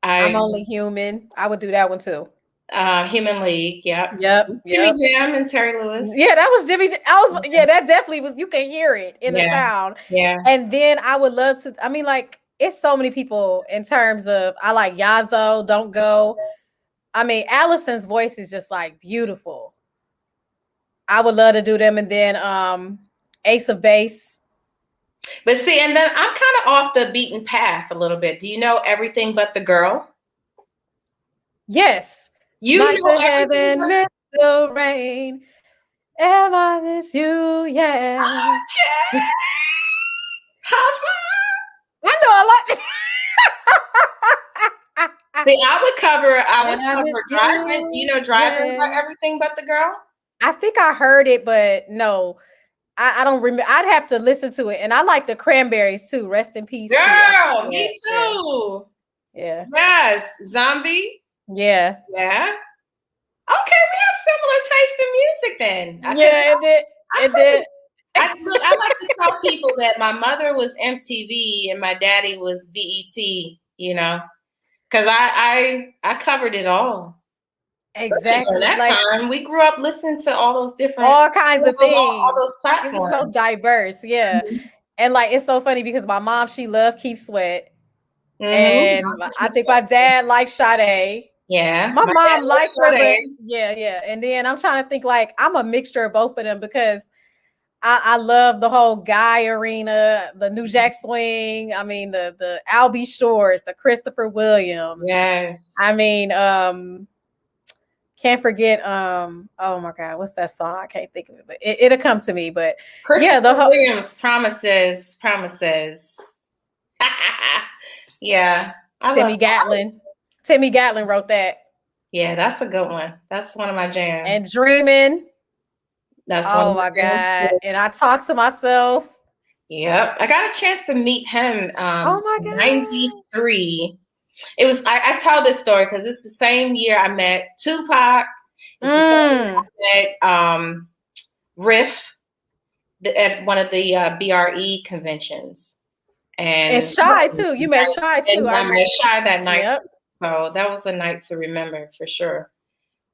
I'm Only Human. I would do that one too. Human League. Yep. Jimmy Jam and Terry Lewis. Yeah, that was Jimmy. That definitely was. You can hear it in the sound. Yeah. And then I would love to. I mean, like it's so many people in terms of. I like Yazzo. Don't Go. I mean, Allison's voice is just like beautiful. I would love to do them, and then Ace of Base. But see, and then I'm kind of off the beaten path a little bit. Do you know Everything But the Girl? Yes. You Like know the Everything heaven But miss the rain. Am I miss you? Yeah. Okay. High five. I know I like See, I would And I miss cover Driving. Do you know you. Driving by Yeah. Everything But the Girl? I think I heard it, but no. I don't remember. I'd have to listen to it. And I like the Cranberries too. Rest in peace too. Girl, Yeah, me too. yeah. Yes. Zombie. Yeah. Yeah. Okay, we have similar taste in music then. Yeah, it did. It did. Look, I like to tell people that my mother was MTV and my daddy was BET, you know, because I covered it all. Especially during Exactly. that Like time, we grew up listening to all those different, all kinds of all things. those It was so platforms. diverse. Yeah. Mhm. And like it's so funny because my mom, she loved Keith Sweat. Mhm. And I think my dad liked Sade. Yeah, My my dad mom liked her, was but Sade. yeah. And then I'm trying to think like I'm a mixture of both of them because I love the whole Guy Arena, the New Jack Swing. I mean the Albie Shores, the Christopher Williams. Yes. I mean, can't forget oh my god, what's that song? I can't think of it, but it'll come to me. But Christopher yeah, the whole Williams, Promises. Yeah, I love Timmy Gatlin. Timmy Gatlin wrote that. Yeah, that's a good one. That's one of my jams. And Dreaming. That's one Oh of my my jams god. too. And I talk to myself. Yep. I got a chance to meet him Oh my god. 93. It was I tell this story because it's the same year I met Tupac. It's the same year I met Riff at one of the BRE conventions. And Shy too. You met Shy too. And I met Shy that night. Yep. So that was a night to remember for sure.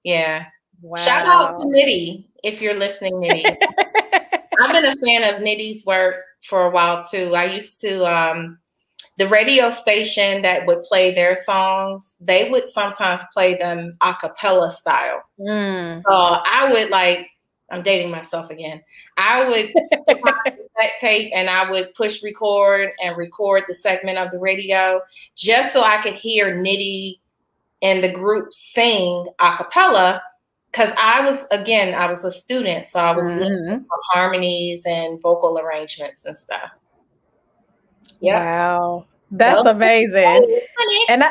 Yeah. Wow. Shout out to Nitty if you're listening, Nitty. I've been a fan of Nitty's work for a while too. I used to the radio station that would play their songs, they would sometimes play them a cappella style. I would I'm dating myself again. I would put my cassette tape and I would push record and record the segment of the radio just so I could hear Nitty and the group sing a cappella. Because I was a student, so I was listening for harmonies and vocal arrangements and stuff. Yeah. Wow. That's amazing. And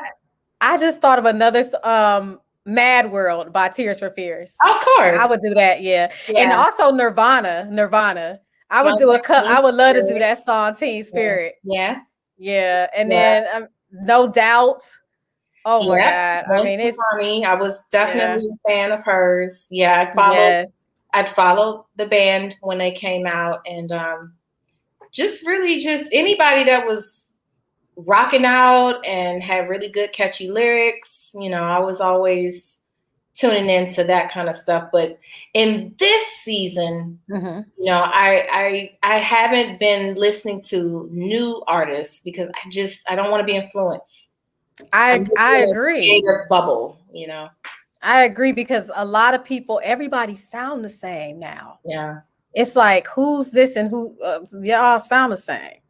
I just thought of another Mad World by Tears for Fears. Of course. I would do that, yeah. And also Nirvana. I would I would love to do that song, Teen Spirit. Yeah. Yeah. And then No Doubt. Oh my God. I mean, it's funny. I was definitely a fan of hers. Yeah, I'd followed the band when they came out, and just anybody that was rocking out and had really good catchy lyrics. You know, I was always tuning into that kind of stuff. But in this season, you know, I haven't been listening to new artists because I don't want to be influenced. I agree. A bubble, you know. I agree because a lot of people, everybody sound the same now. Yeah. It's like, who's this and who y'all sound the same.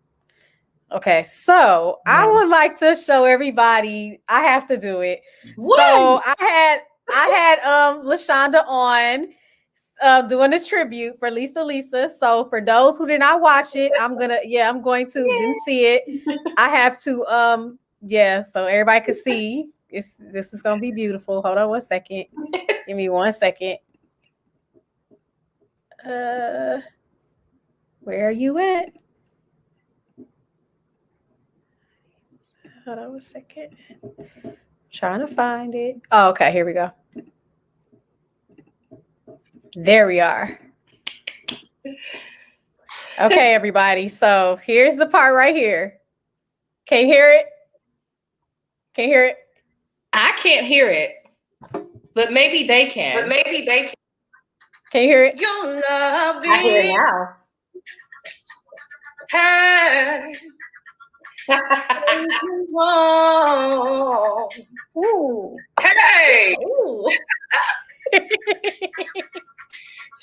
Okay, so I would like to show everybody. I have to do it. What? So I had LaShonda on doing a tribute for Lisa. So for those who did not watch it, I'm going to didn't see it. I have to so everybody can see. This is gonna be beautiful. Hold on one second. Give me 1 second. Where are you at? Hold on 1 second. Trying to find it. Oh, okay, here we go. There we are. Okay, everybody. So here's the part right here. Can you hear it? Can you hear it? I can't hear it, but maybe they can. Can you hear it? Your love. I hear it now. Hey. Ooh. Hey. Ooh.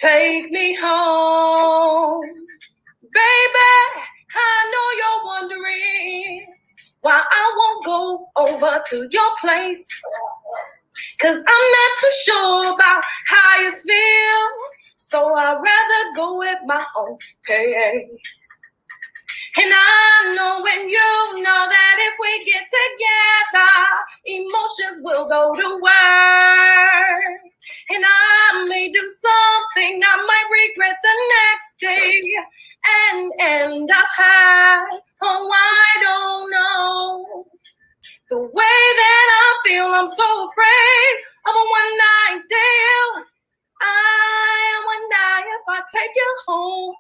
Take me home Baby, I know you're wondering why I won't go over to your place. 'Cause I'm not too sure about how you feel, so I'd rather go at my own pace. And I know when you know that if we get together, emotions will go to work. And I may do something I might regret the next day and end up high. Oh, I don't know. The way that I feel, I'm so afraid of a one-night deal. I wonder if I take you home,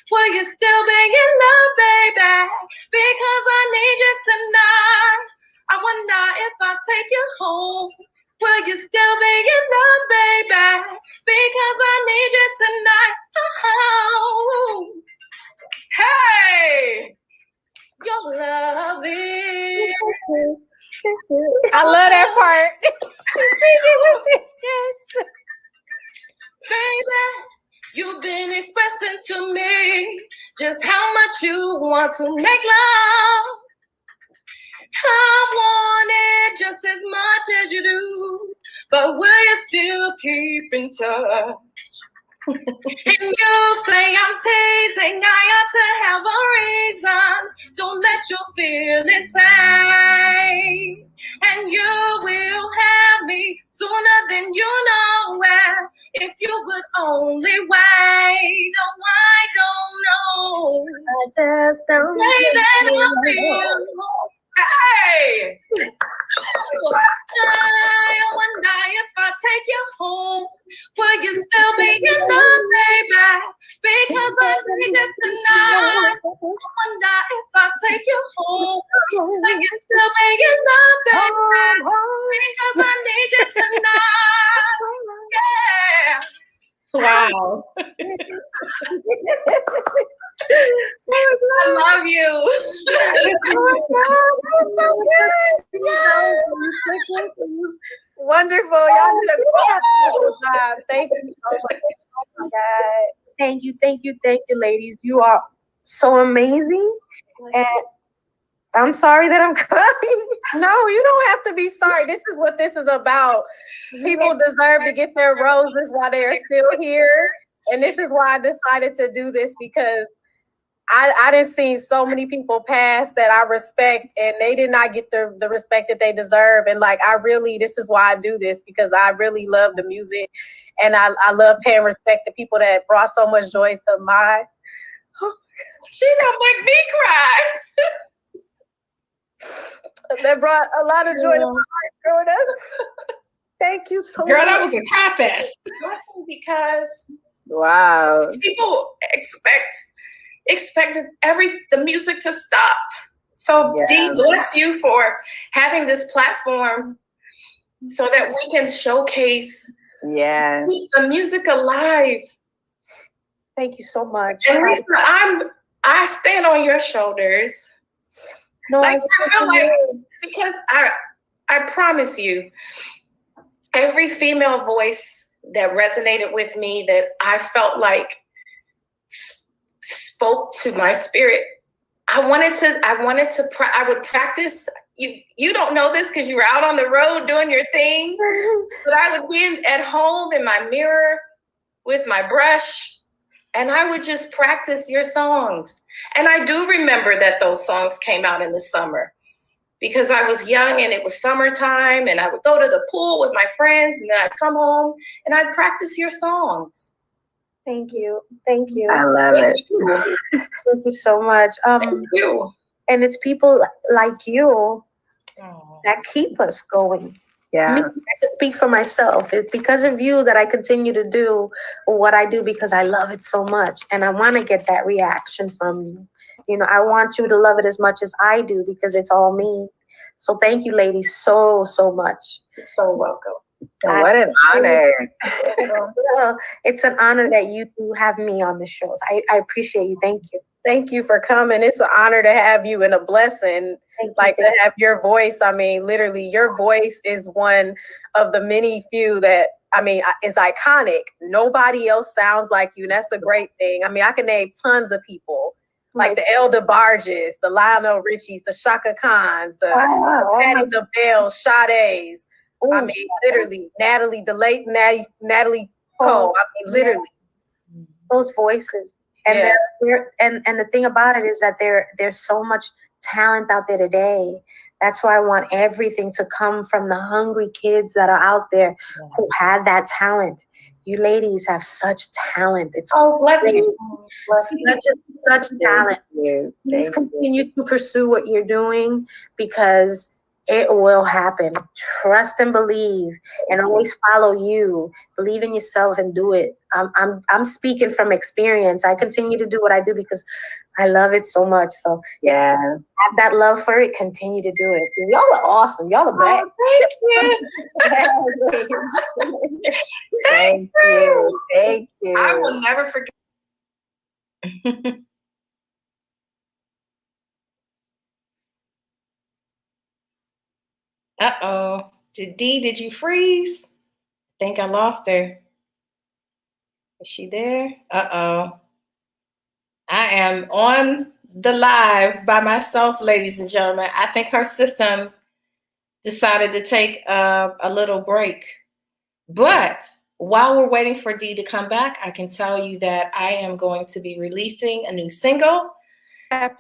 will you still be in love, baby? Because I need you tonight. I wonder if I take you home, will you still be in love, baby? Because I need you tonight. Oh, hey, your love is. I love that part. She's singing with it. Yes. Baby, you've been expressing to me just how much you want to make love. I want it just as much as you do, but will you still keep in touch? And you say I'm teasing, I ought to have a reason. Don't let your feelings fade. And you will have me sooner than you know where. If you would only wait. Oh, I don't know. I just don't Say that I feel. Hey! I wonder if I take you home, will you still be in love, baby? Because I need it tonight. I wonder if I take you home, will you still be in love, baby? Because I need you tonight. Yeah. Wow. I love you. Oh my God, that was so good. Yes. Wonderful. Y'all did a wonderful job. Thank you so much. Oh my God. Thank you, ladies. You are so amazing. And I'm sorry that I'm crying. No, you don't have to be sorry. This is what this is about. People deserve to get their roses while they are still here. And this is why I decided to do this, because I didn't see so many people pass that I respect, and they did not get the respect that they deserve. And like, this is why I do this, because I really love the music, and I love paying respect to people that brought so much joy to my. She gonna make me cry. That brought a lot of joy to my heart growing up. Thank you so Girl, much. that was a cry fest. Because Wow. people expected the music to stop. So Dee, bless you for having this platform so that we can showcase keep the music alive. Thank you so much. And Lisa, I stand on your shoulders. No, I feel like, because I promise you, every female voice that resonated with me, that I felt like spoke to my spirit, I would practice. You don't know this because you were out on the road doing your thing, but I would be at home in my mirror with my brush, and I would just practice your songs. And I do remember that those songs came out in the summer, because I was young and it was summertime, and I would go to the pool with my friends, and then I'd come home and I'd practice your songs. Thank you. I love it. Thank you so much. Thank you. And it's people like you that keep us going. Yeah. Me, I can speak for myself. It's because of you that I continue to do what I do, because I love it so much, and I want to get that reaction from you. You know, I want you to love it as much as I do, because it's all me. So thank you, ladies, so much. You're so welcome. What an honor. It's an honor that you do have me on the show. I appreciate you. Thank you. Thank you for coming. It's an honor to have you, and a blessing. To have your voice. I mean, literally, your voice is one of the many few that, I mean, is iconic. Nobody else sounds like you. And that's a great thing. I mean, I can name tons of people Like the Elder Barges, the Lionel Richies, the Shaka Khans, the Patti LaBelle, Sade's. I mean, literally, the late Natalie Cole. I mean, literally. Those voices. And they're and the thing about it is that there's so much talent out there today. That's why I want everything to come from the hungry kids that are out there who have that talent. You ladies have such talent. It's bless you. Such talent. Please continue to pursue what you're doing because it will happen. Trust and believe, and always follow you. Believe in yourself and do it. I'm speaking from experience. I continue to do what I do because I love it so much. So have that love for it. Continue to do it. Y'all are awesome. Y'all are back. Thank you. Thank you. I will never forget. Uh-oh. Did you freeze? I think I lost her. Is she there? Uh-oh. I am on the live by myself, ladies and gentlemen. I think her system decided to take a little break. But while we're waiting for Dee to come back, I can tell you that I am going to be releasing a new single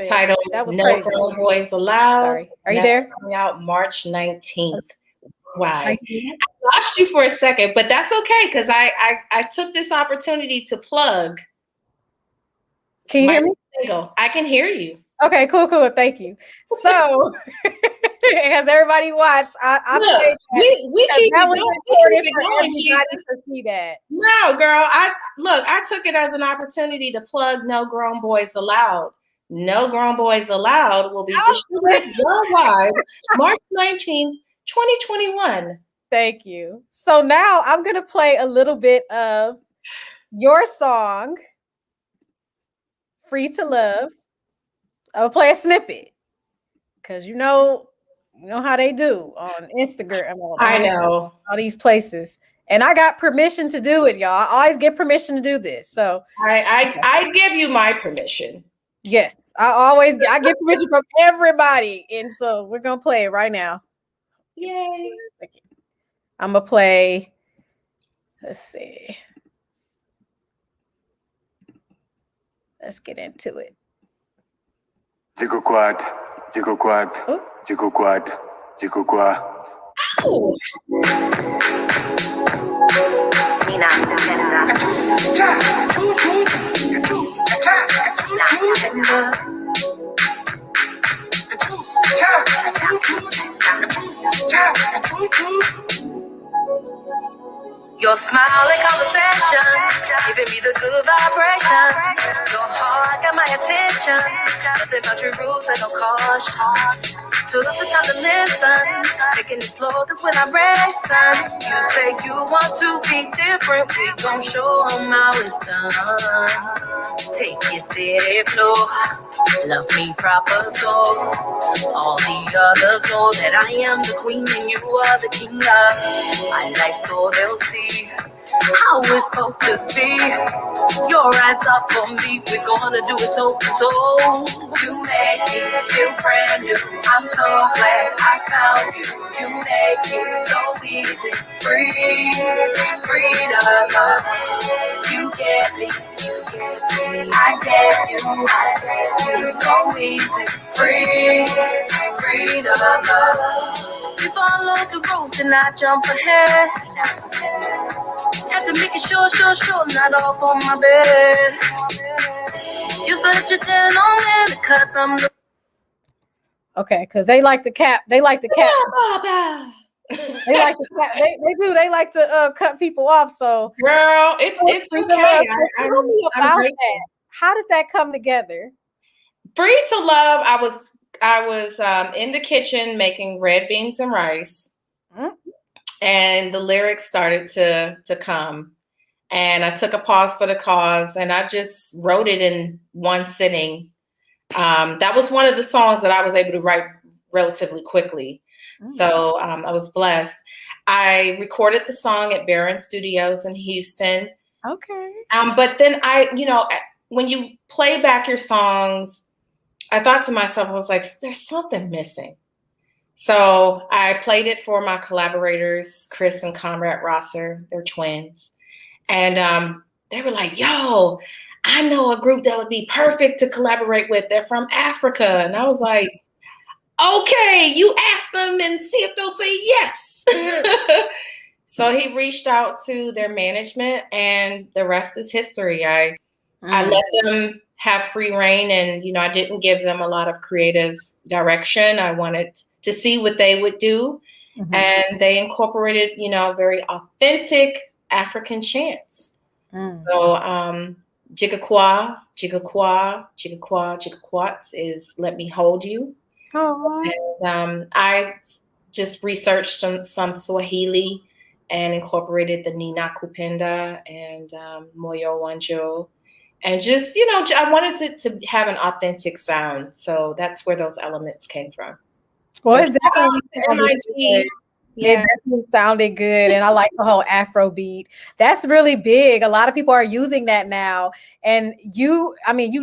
titled No Grown Boys Allowed. Sorry. Are you there? Coming out March 19th. Why? I lost you for a second, but that's okay because I took this opportunity to plug. Can you hear me? Single. I can hear you. Okay, cool. Thank you. So, has everybody watched? Look, we keep that it going. Everybody to see that. No, girl. I took it as an opportunity to plug No Grown Boys Allowed. No Grown Boys Allowed will be distributed worldwide March 19th, 2021. Thank you. So now I'm going to play a little bit of your song, Free to Love. I'll play a snippet because you know how they do on Instagram. I know all these places, and I got permission to do it, y'all. I always get permission to do this, so I give you my permission. Yes, I get permission from everybody, and so we're gonna play it right now. Yay! I'm gonna play. Let's see. Let's get into it. Digo quad. Your smile and conversation, giving me the good vibration. Your heart got my attention. Nothing but your rules and no caution. Took the time to listen, taking it slow, cause when I'm racing, you say you want to be different, we gon' show them how it's done. Take it steady flow, love me proper so all the others know that I am the queen and you are the king of my life, so they'll see how it's supposed to be. Your eyes are for me, we're gonna do it so. You make me feel brand new, I'm so glad I found you. You make it so easy, free to love. You get me, I get you. It's so easy, free to love. We follow the rules and I jump ahead. Have to make it sure, not off on my bed. You're such a gentleman, cut from the. Okay, because they like to cap. They like to cap. They like to cap. They do. They like to cut people off. So, girl, it's okay. Tell me about that. How did that come together? Free to Love. I was in the kitchen making red beans and rice. Mm-hmm. And the lyrics started to come. And I took a pause for the cause and I just wrote it in one sitting. That was one of the songs that I was able to write relatively quickly. Mm-hmm. So I was blessed. I recorded the song at Barron Studios in Houston. Okay. But then when you play back your songs, I thought to myself, I was like, there's something missing. So I played it for my collaborators, Chris and Conrad Rosser. They're twins. And they were like, yo, I know a group that would be perfect to collaborate with. They're from Africa. And I was like, okay, you ask them and see if they'll say yes. So he reached out to their management, and the rest is history. I let them have free reign, and I didn't give them a lot of creative direction. I wanted to see what they would do, and they incorporated, very authentic African chants. So Jigakwa, Jigakwa, Jigakwa, Jigakwat is Let Me Hold You. And I just researched some Swahili and incorporated the Nina Kupenda and Moyo Wanjo. And just, I wanted to have an authentic sound. So that's where those elements came from. Well, So it definitely sounded good. Yeah. It definitely sounded good. And I like the whole Afro beat. That's really big. A lot of people are using that now. And you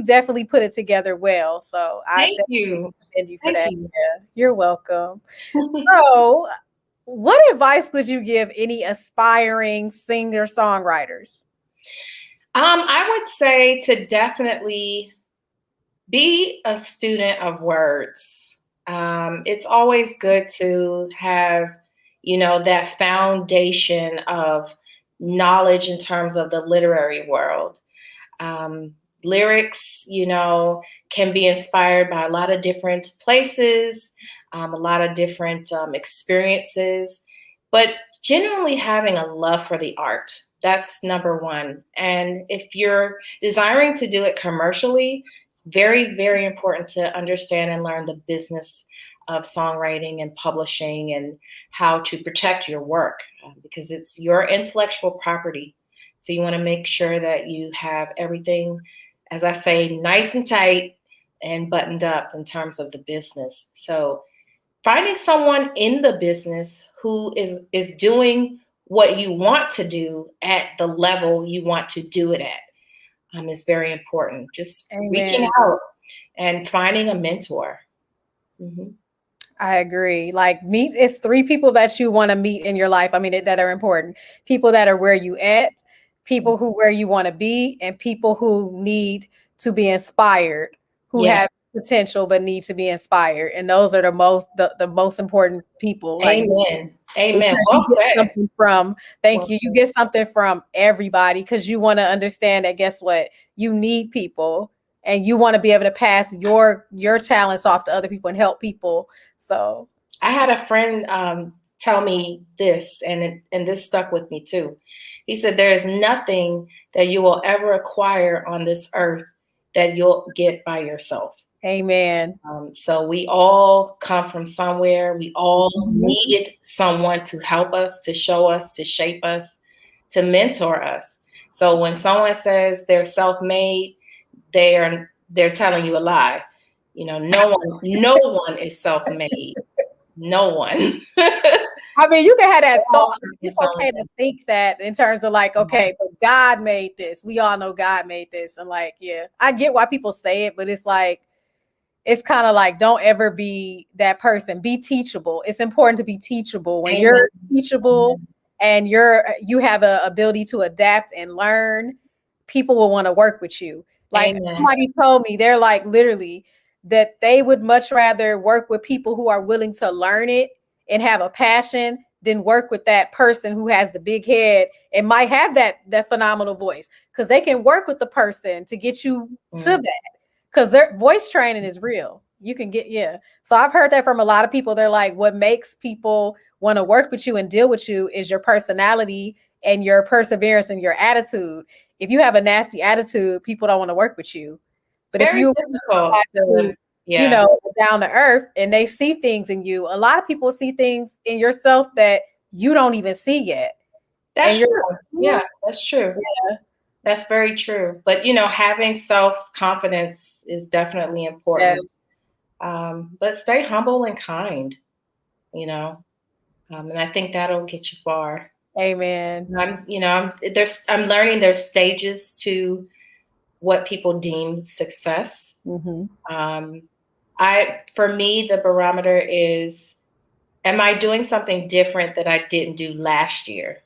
definitely put it together well. So Thank you. Commend you for that. You. Yeah, you're welcome. So what advice would you give any aspiring singer-songwriters? I would say to definitely be a student of words. It's always good to have, that foundation of knowledge in terms of the literary world. Lyrics, can be inspired by a lot of different places, a lot of different experiences, but genuinely having a love for the art. That's number one. And if you're desiring to do it commercially, it's very, very important to understand and learn the business of songwriting and publishing and how to protect your work because it's your intellectual property. So you want to make sure that you have everything, as I say, nice and tight and buttoned up in terms of the business. So finding someone in the business who is doing what you want to do at the level you want to do it at is very important. Just reaching out and finding a mentor. I agree. Like it's 3 people that you want to meet in your life. That are important. People that are where you at, people who where you want to be, and people who need to be inspired, who have potential but need to be inspired. And those are the most important people. Amen. Amen. You get something from everybody because you want to understand that guess what? You need people and you want to be able to pass your talents off to other people and help people. So I had a friend tell me this, and this stuck with me too. He said, there is nothing that you will ever acquire on this earth that you'll get by yourself. Amen. So we all come from somewhere. We all needed someone to help us, to show us, to shape us, to mentor us. So when someone says they're self-made, they're telling you a lie. No one is self-made. No one. You can have that thought. It's okay to think that in terms of like, okay, but God made this. We all know God made this. And like, yeah, I get why people say it, but it's like, it's kind of like, don't ever be that person. Be teachable. It's important to be teachable. When you're teachable and you have an ability to adapt and learn, people will want to work with you. Like somebody told me, they're like literally that they would much rather work with people who are willing to learn it and have a passion than work with that person who has the big head and might have that phenomenal voice, because they can work with the person to get you to that. Because their voice training is real. You can get, So I've heard that from a lot of people. They're like, what makes people want to work with you and deal with you is your personality and your perseverance and your attitude. If you have a nasty attitude, people don't want to work with you. But very if you down to earth and they see things in you, a lot of people see things in yourself that you don't even see yet. That's true. Yeah, that's true. Yeah. That's very true. But, having self-confidence is definitely important. Yes. But stay humble and kind, and I think that'll get you far. Amen. I'm learning there's stages to what people deem success. Mm-hmm. For me, the barometer is, am I doing something different that I didn't do last year?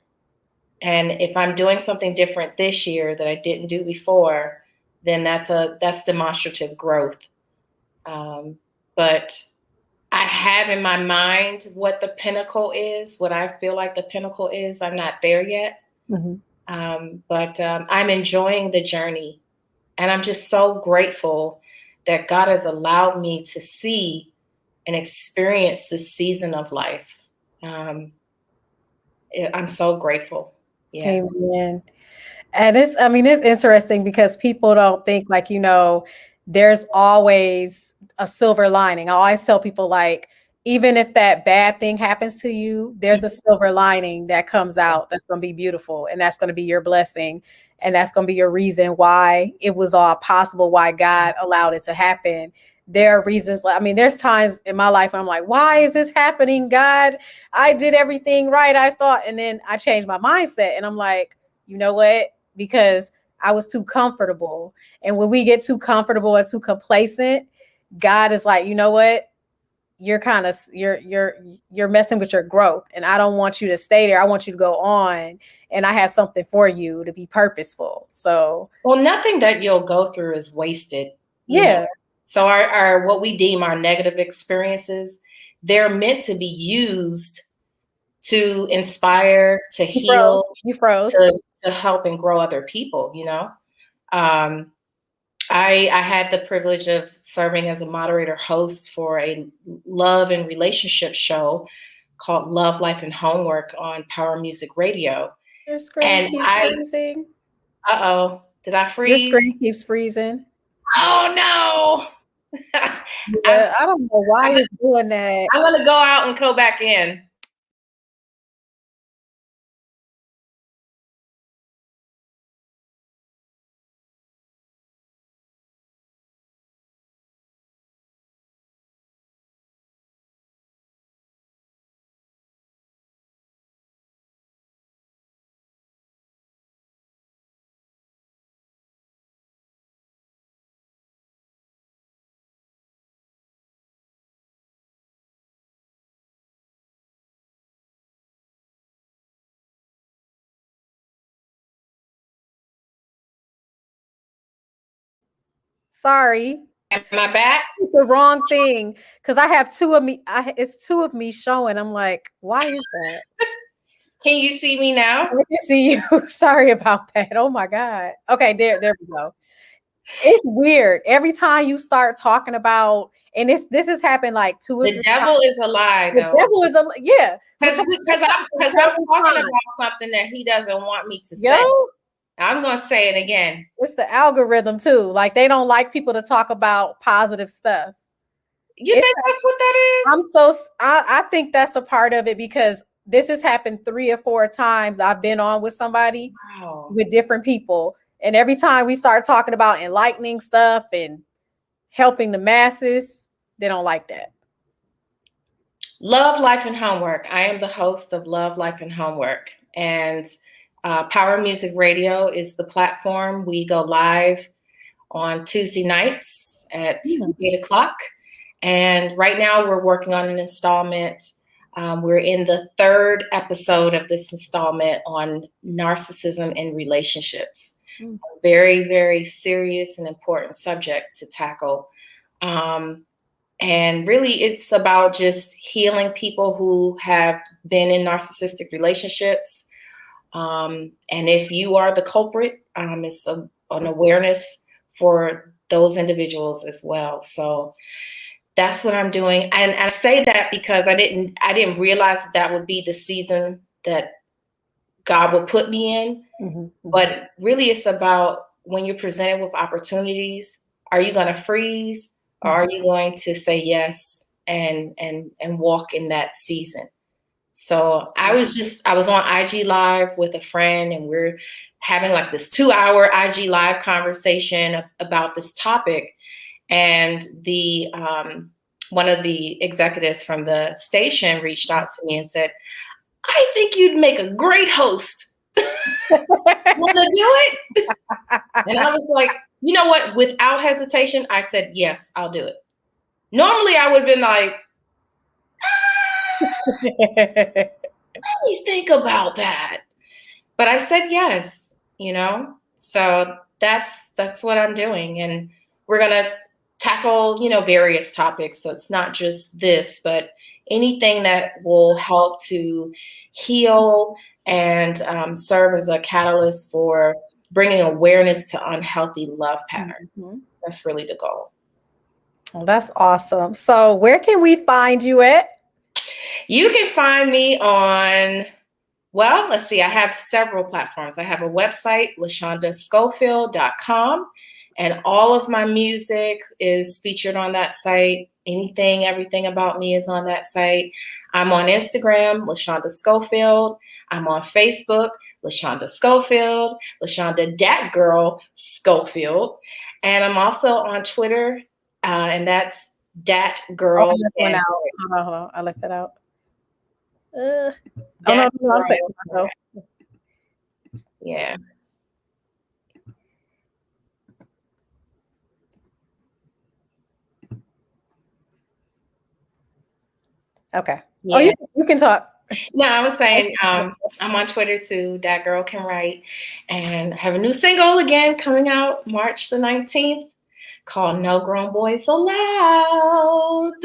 And if I'm doing something different this year that I didn't do before, then that's demonstrative growth. But I have in my mind what the pinnacle is, what I feel like the pinnacle is. I'm not there yet. Mm-hmm. But I'm enjoying the journey. And I'm just so grateful that God has allowed me to see and experience this season of life. I'm so grateful. Yeah. Amen. And it's interesting because people don't think like, there's always a silver lining. I always tell people like, even if that bad thing happens to you, there's a silver lining that comes out that's going to be beautiful. And that's going to be your blessing. And that's going to be your reason why it was all possible, why God allowed it to happen. There are reasons. There's times in my life when I'm like, why is this happening, God? I did everything right, I thought. And then I changed my mindset and I'm like, you know what? Because I was too comfortable. And when we get too comfortable and too complacent, God is like, you know what? You're messing with your growth. And I don't want you to stay there. I want you to go on. And I have something for you to be purposeful. So, well, nothing that you'll go through is wasted. Yeah. So our what we deem our negative experiences, they're meant to be used to inspire, to heal, You froze. to help and grow other people, I had the privilege of serving as a moderator host for a love and relationship show called Love, Life, and Homework on Power Music Radio. Your screen keeps freezing. Uh-oh, did I freeze? Your screen keeps freezing. Oh, no. Yeah, I don't know why it's doing that. I'm going to go out and go back in. Sorry. Am I back? It's the wrong thing because I have two of me. It's two of me showing. I'm like, why is that? Can you see me now? I can see you. Sorry about that. Oh my God. Okay, there we go. It's weird. Every time you start talking about, and this has happened like two or three times. The devil is a lie, though. The devil is yeah. Because I'm talking about something that he doesn't want me to say. I'm going to say it again. It's the algorithm too. Like they don't like people to talk about positive stuff. You think that's what that is? I think that's a part of it because this has happened 3 or 4 times. I've been on with somebody with different people. And every time we start talking about enlightening stuff and helping the masses, they don't like that. Love, Life, and Homework. I am the host of Love, Life, and Homework. And Power Music Radio is the platform. We go live on Tuesday nights at 8 o'clock. And right now we're working on an installment. We're in the 3rd episode of this installment on narcissism in relationships. A very, very serious and important subject to tackle. And really, it's about just healing people who have been in narcissistic relationships. And if you are the culprit, it's an awareness for those individuals as well. So that's what I'm doing. And I say that because I didn't realize that would be the season that God will put me in. Mm-hmm. But really, it's about when you're presented with opportunities, are you going to freeze? Or are you going to say yes and walk in that season? So I was on IG Live with a friend and we're having like this 2-hour IG Live conversation about this topic. And the one of the executives from the station reached out to me and said, I think you'd make a great host. Want to do it? And I was like, you know what? Without hesitation, I said, yes, I'll do it. Normally, I would have been like, let me think about that. But I said yes, So that's what I'm doing. And we're going to tackle, various topics. So it's not just this, but anything that will help to heal and serve as a catalyst for bringing awareness to unhealthy love patterns. Mm-hmm. That's really the goal. Well, that's awesome. So where can we find you at? You can find me on, well, let's see. I have several platforms. I have a website, LaShondaSchofield.com, and all of my music is featured on that site. Anything, everything about me is on that site. I'm on Instagram, LaShonda Schofield. I'm on Facebook, LaShonda Schofield, LaShonda Dat Girl Schofield. And I'm also on Twitter, and that's Dat Girl. Hold on. I left that out. No, I'm saying myself. Yeah. Okay. Yeah. Oh, you can talk. No, I was saying I'm on Twitter too. That Girl Can Write, and have a new single again coming out March the 19th called "No Grown Boys Allowed."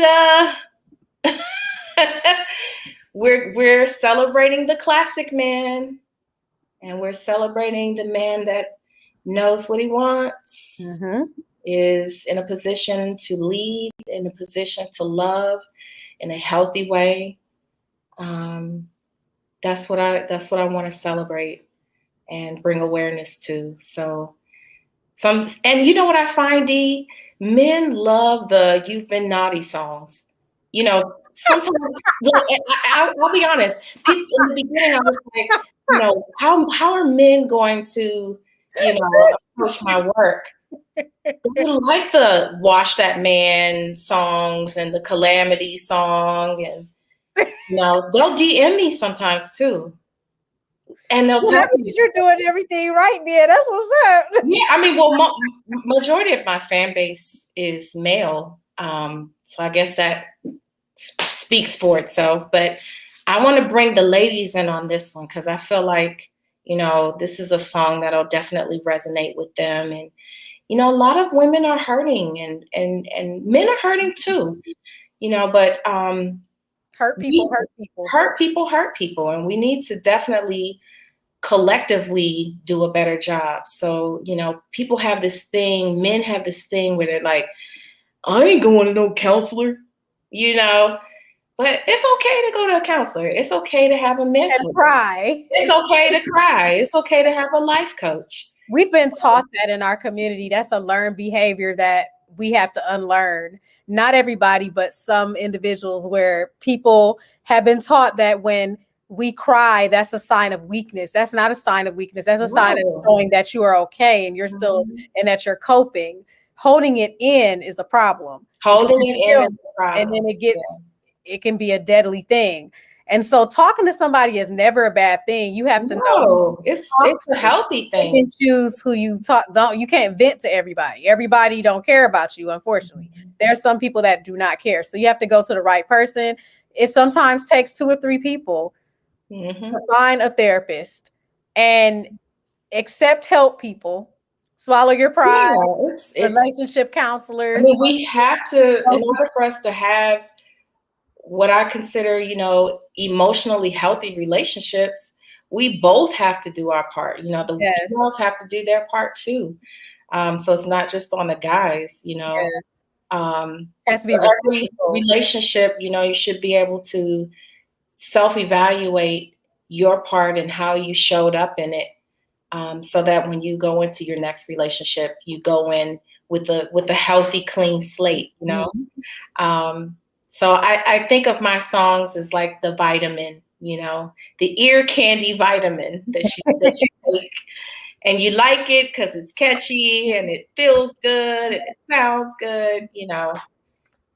We're celebrating the classic man, and we're celebrating the man that knows what he wants, is in a position to lead, in a position to love in a healthy way. That's what I want to celebrate and bring awareness to. So and you know what I find, Dee? Men love the "You've Been Naughty" songs. Sometimes I'll be honest. People, in the beginning, I was like, how are men going to, approach my work? They like the "Wash That Man" songs and the "Calamity" song, and they'll DM me sometimes too, and they'll tell me you're doing everything right there. That's what's up. Yeah, I mean, well, majority of my fan base is male, so I guess that speaks for itself. But I want to bring the ladies in on this one because I feel like this is a song that'll definitely resonate with them, and a lot of women are hurting, and men are hurting too, but hurt people, and we need to definitely collectively do a better job. So, people have this thing, men have this thing where they're like, I ain't going to no counselor, but it's okay to go to a counselor. It's okay to have a mentor. And cry. It's okay to cry. It's okay to have a life coach. We've been taught that in our community. That's a learned behavior that we have to unlearn. Not everybody, but some individuals where people have been taught that when we cry, that's a sign of weakness. That's not a sign of weakness. That's a sign of showing that you are okay and you're still and that you're coping. Holding it in is a problem. Holding it in is a problem. And then it can be a deadly thing. And so talking to somebody is never a bad thing. You have to know it's a healthy thing. You can choose who you talk. You can't vent to everybody. Everybody don't care about you, unfortunately. There's some people that do not care. So you have to go to the right person. It sometimes takes 2 or 3 people to find a therapist and help people. Swallow your pride. Yeah, relationship counselors. I mean, we have to, in order for us to have what I consider, emotionally healthy relationships, we both have to do our part. The girls have to do their part too. So it's not just on the guys, Yes. Has to be every relationship, you should be able to self-evaluate your part and how you showed up in it. So that when you go into your next relationship, you go in with a healthy, clean slate, So I think of my songs as like the vitamin, the ear candy vitamin that you take, and you like it because it's catchy and it feels good and it sounds good,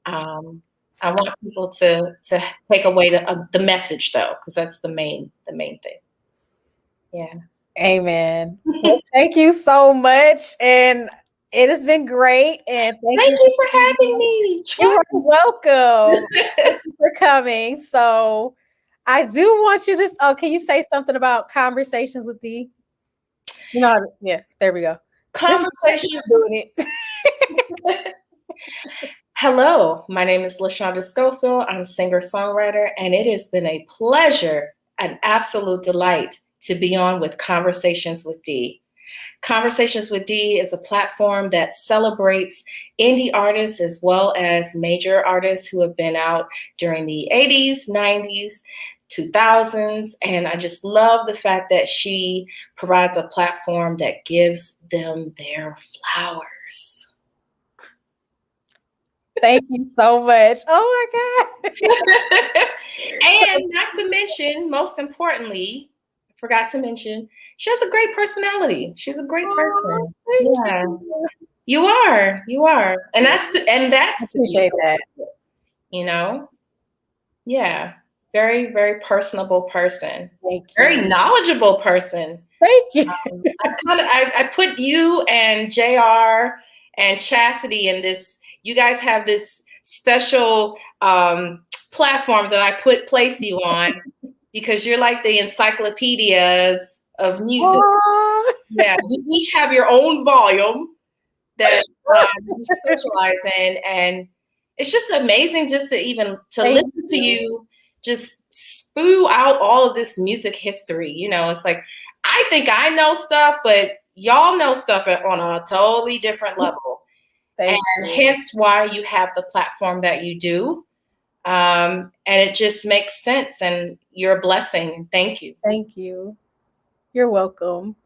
I want people to take away the message though, because that's the main thing. Yeah. Amen. Well, thank you so much. And it has been great. And Thank you for having me. You are welcome. Thank you for coming. So I do want you to, can you say something about Conversations with Dee? You know, yeah, there we go. Conversations. Doing it. Hello, my name is LaShonda Schofield. I'm a singer-songwriter, and it has been a pleasure, an absolute delight to be on with Conversations with Dee. Conversations with Dee is a platform that celebrates indie artists as well as major artists who have been out during the 80s, 90s, 2000s. And I just love the fact that she provides a platform that gives them their flowers. Thank you so much. Oh my God. And not to mention, most importantly, I forgot to mention, she has a great personality. She's a great person. Yeah. You are. And that's I appreciate that. You know? Yeah. Very, very personable person. Thank you. Very knowledgeable person. Thank you. I put you and JR and Chastity in this. You guys have this special platform that I place you on because you're like the encyclopedias of music. Aww. Yeah, you each have your own volume that you specialize in, and it's just amazing just to listen to you just spew out all of this music history. You know, it's like I think I know stuff, but y'all know stuff on a totally different level. And hence why you have the platform that you do. And it just makes sense, and you're a blessing. Thank you. Thank you. You're welcome.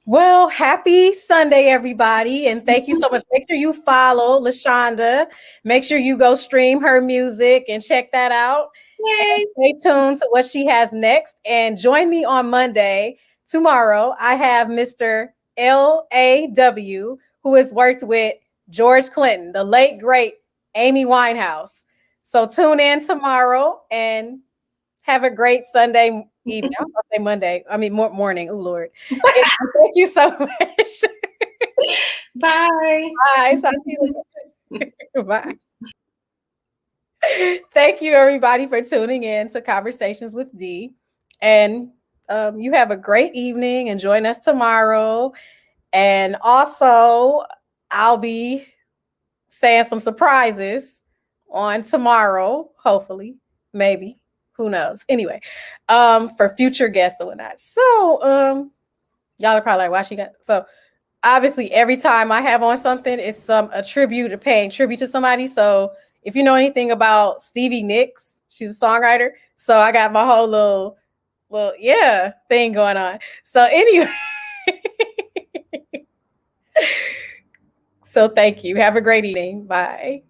Well, happy Sunday, everybody. And thank you so much. Make sure you follow LaShonda. Make sure you go stream her music and check that out. And stay tuned to what she has next. And join me on Monday. Tomorrow, I have Mr. LAW, who has worked with George Clinton, the late, great Amy Winehouse. So tune in tomorrow and have a great Sunday evening. I was going to say Monday. I mean, morning. Oh, Lord. Thank you so much. Bye. Bye. Talk to you later. Bye. Thank you, everybody, for tuning in to Conversations with Dee. And you have a great evening and join us tomorrow. And also, I'll be saying some surprises on tomorrow, hopefully, maybe. Who knows? Anyway, for future guests or whatnot. So, y'all are probably like, why she got so obviously every time I have on something, it's a tribute or paying tribute to somebody. So if you know anything about Stevie Nicks, she's a songwriter. So I got my whole little thing going on. So anyway. So thank you. Have a great evening. Bye.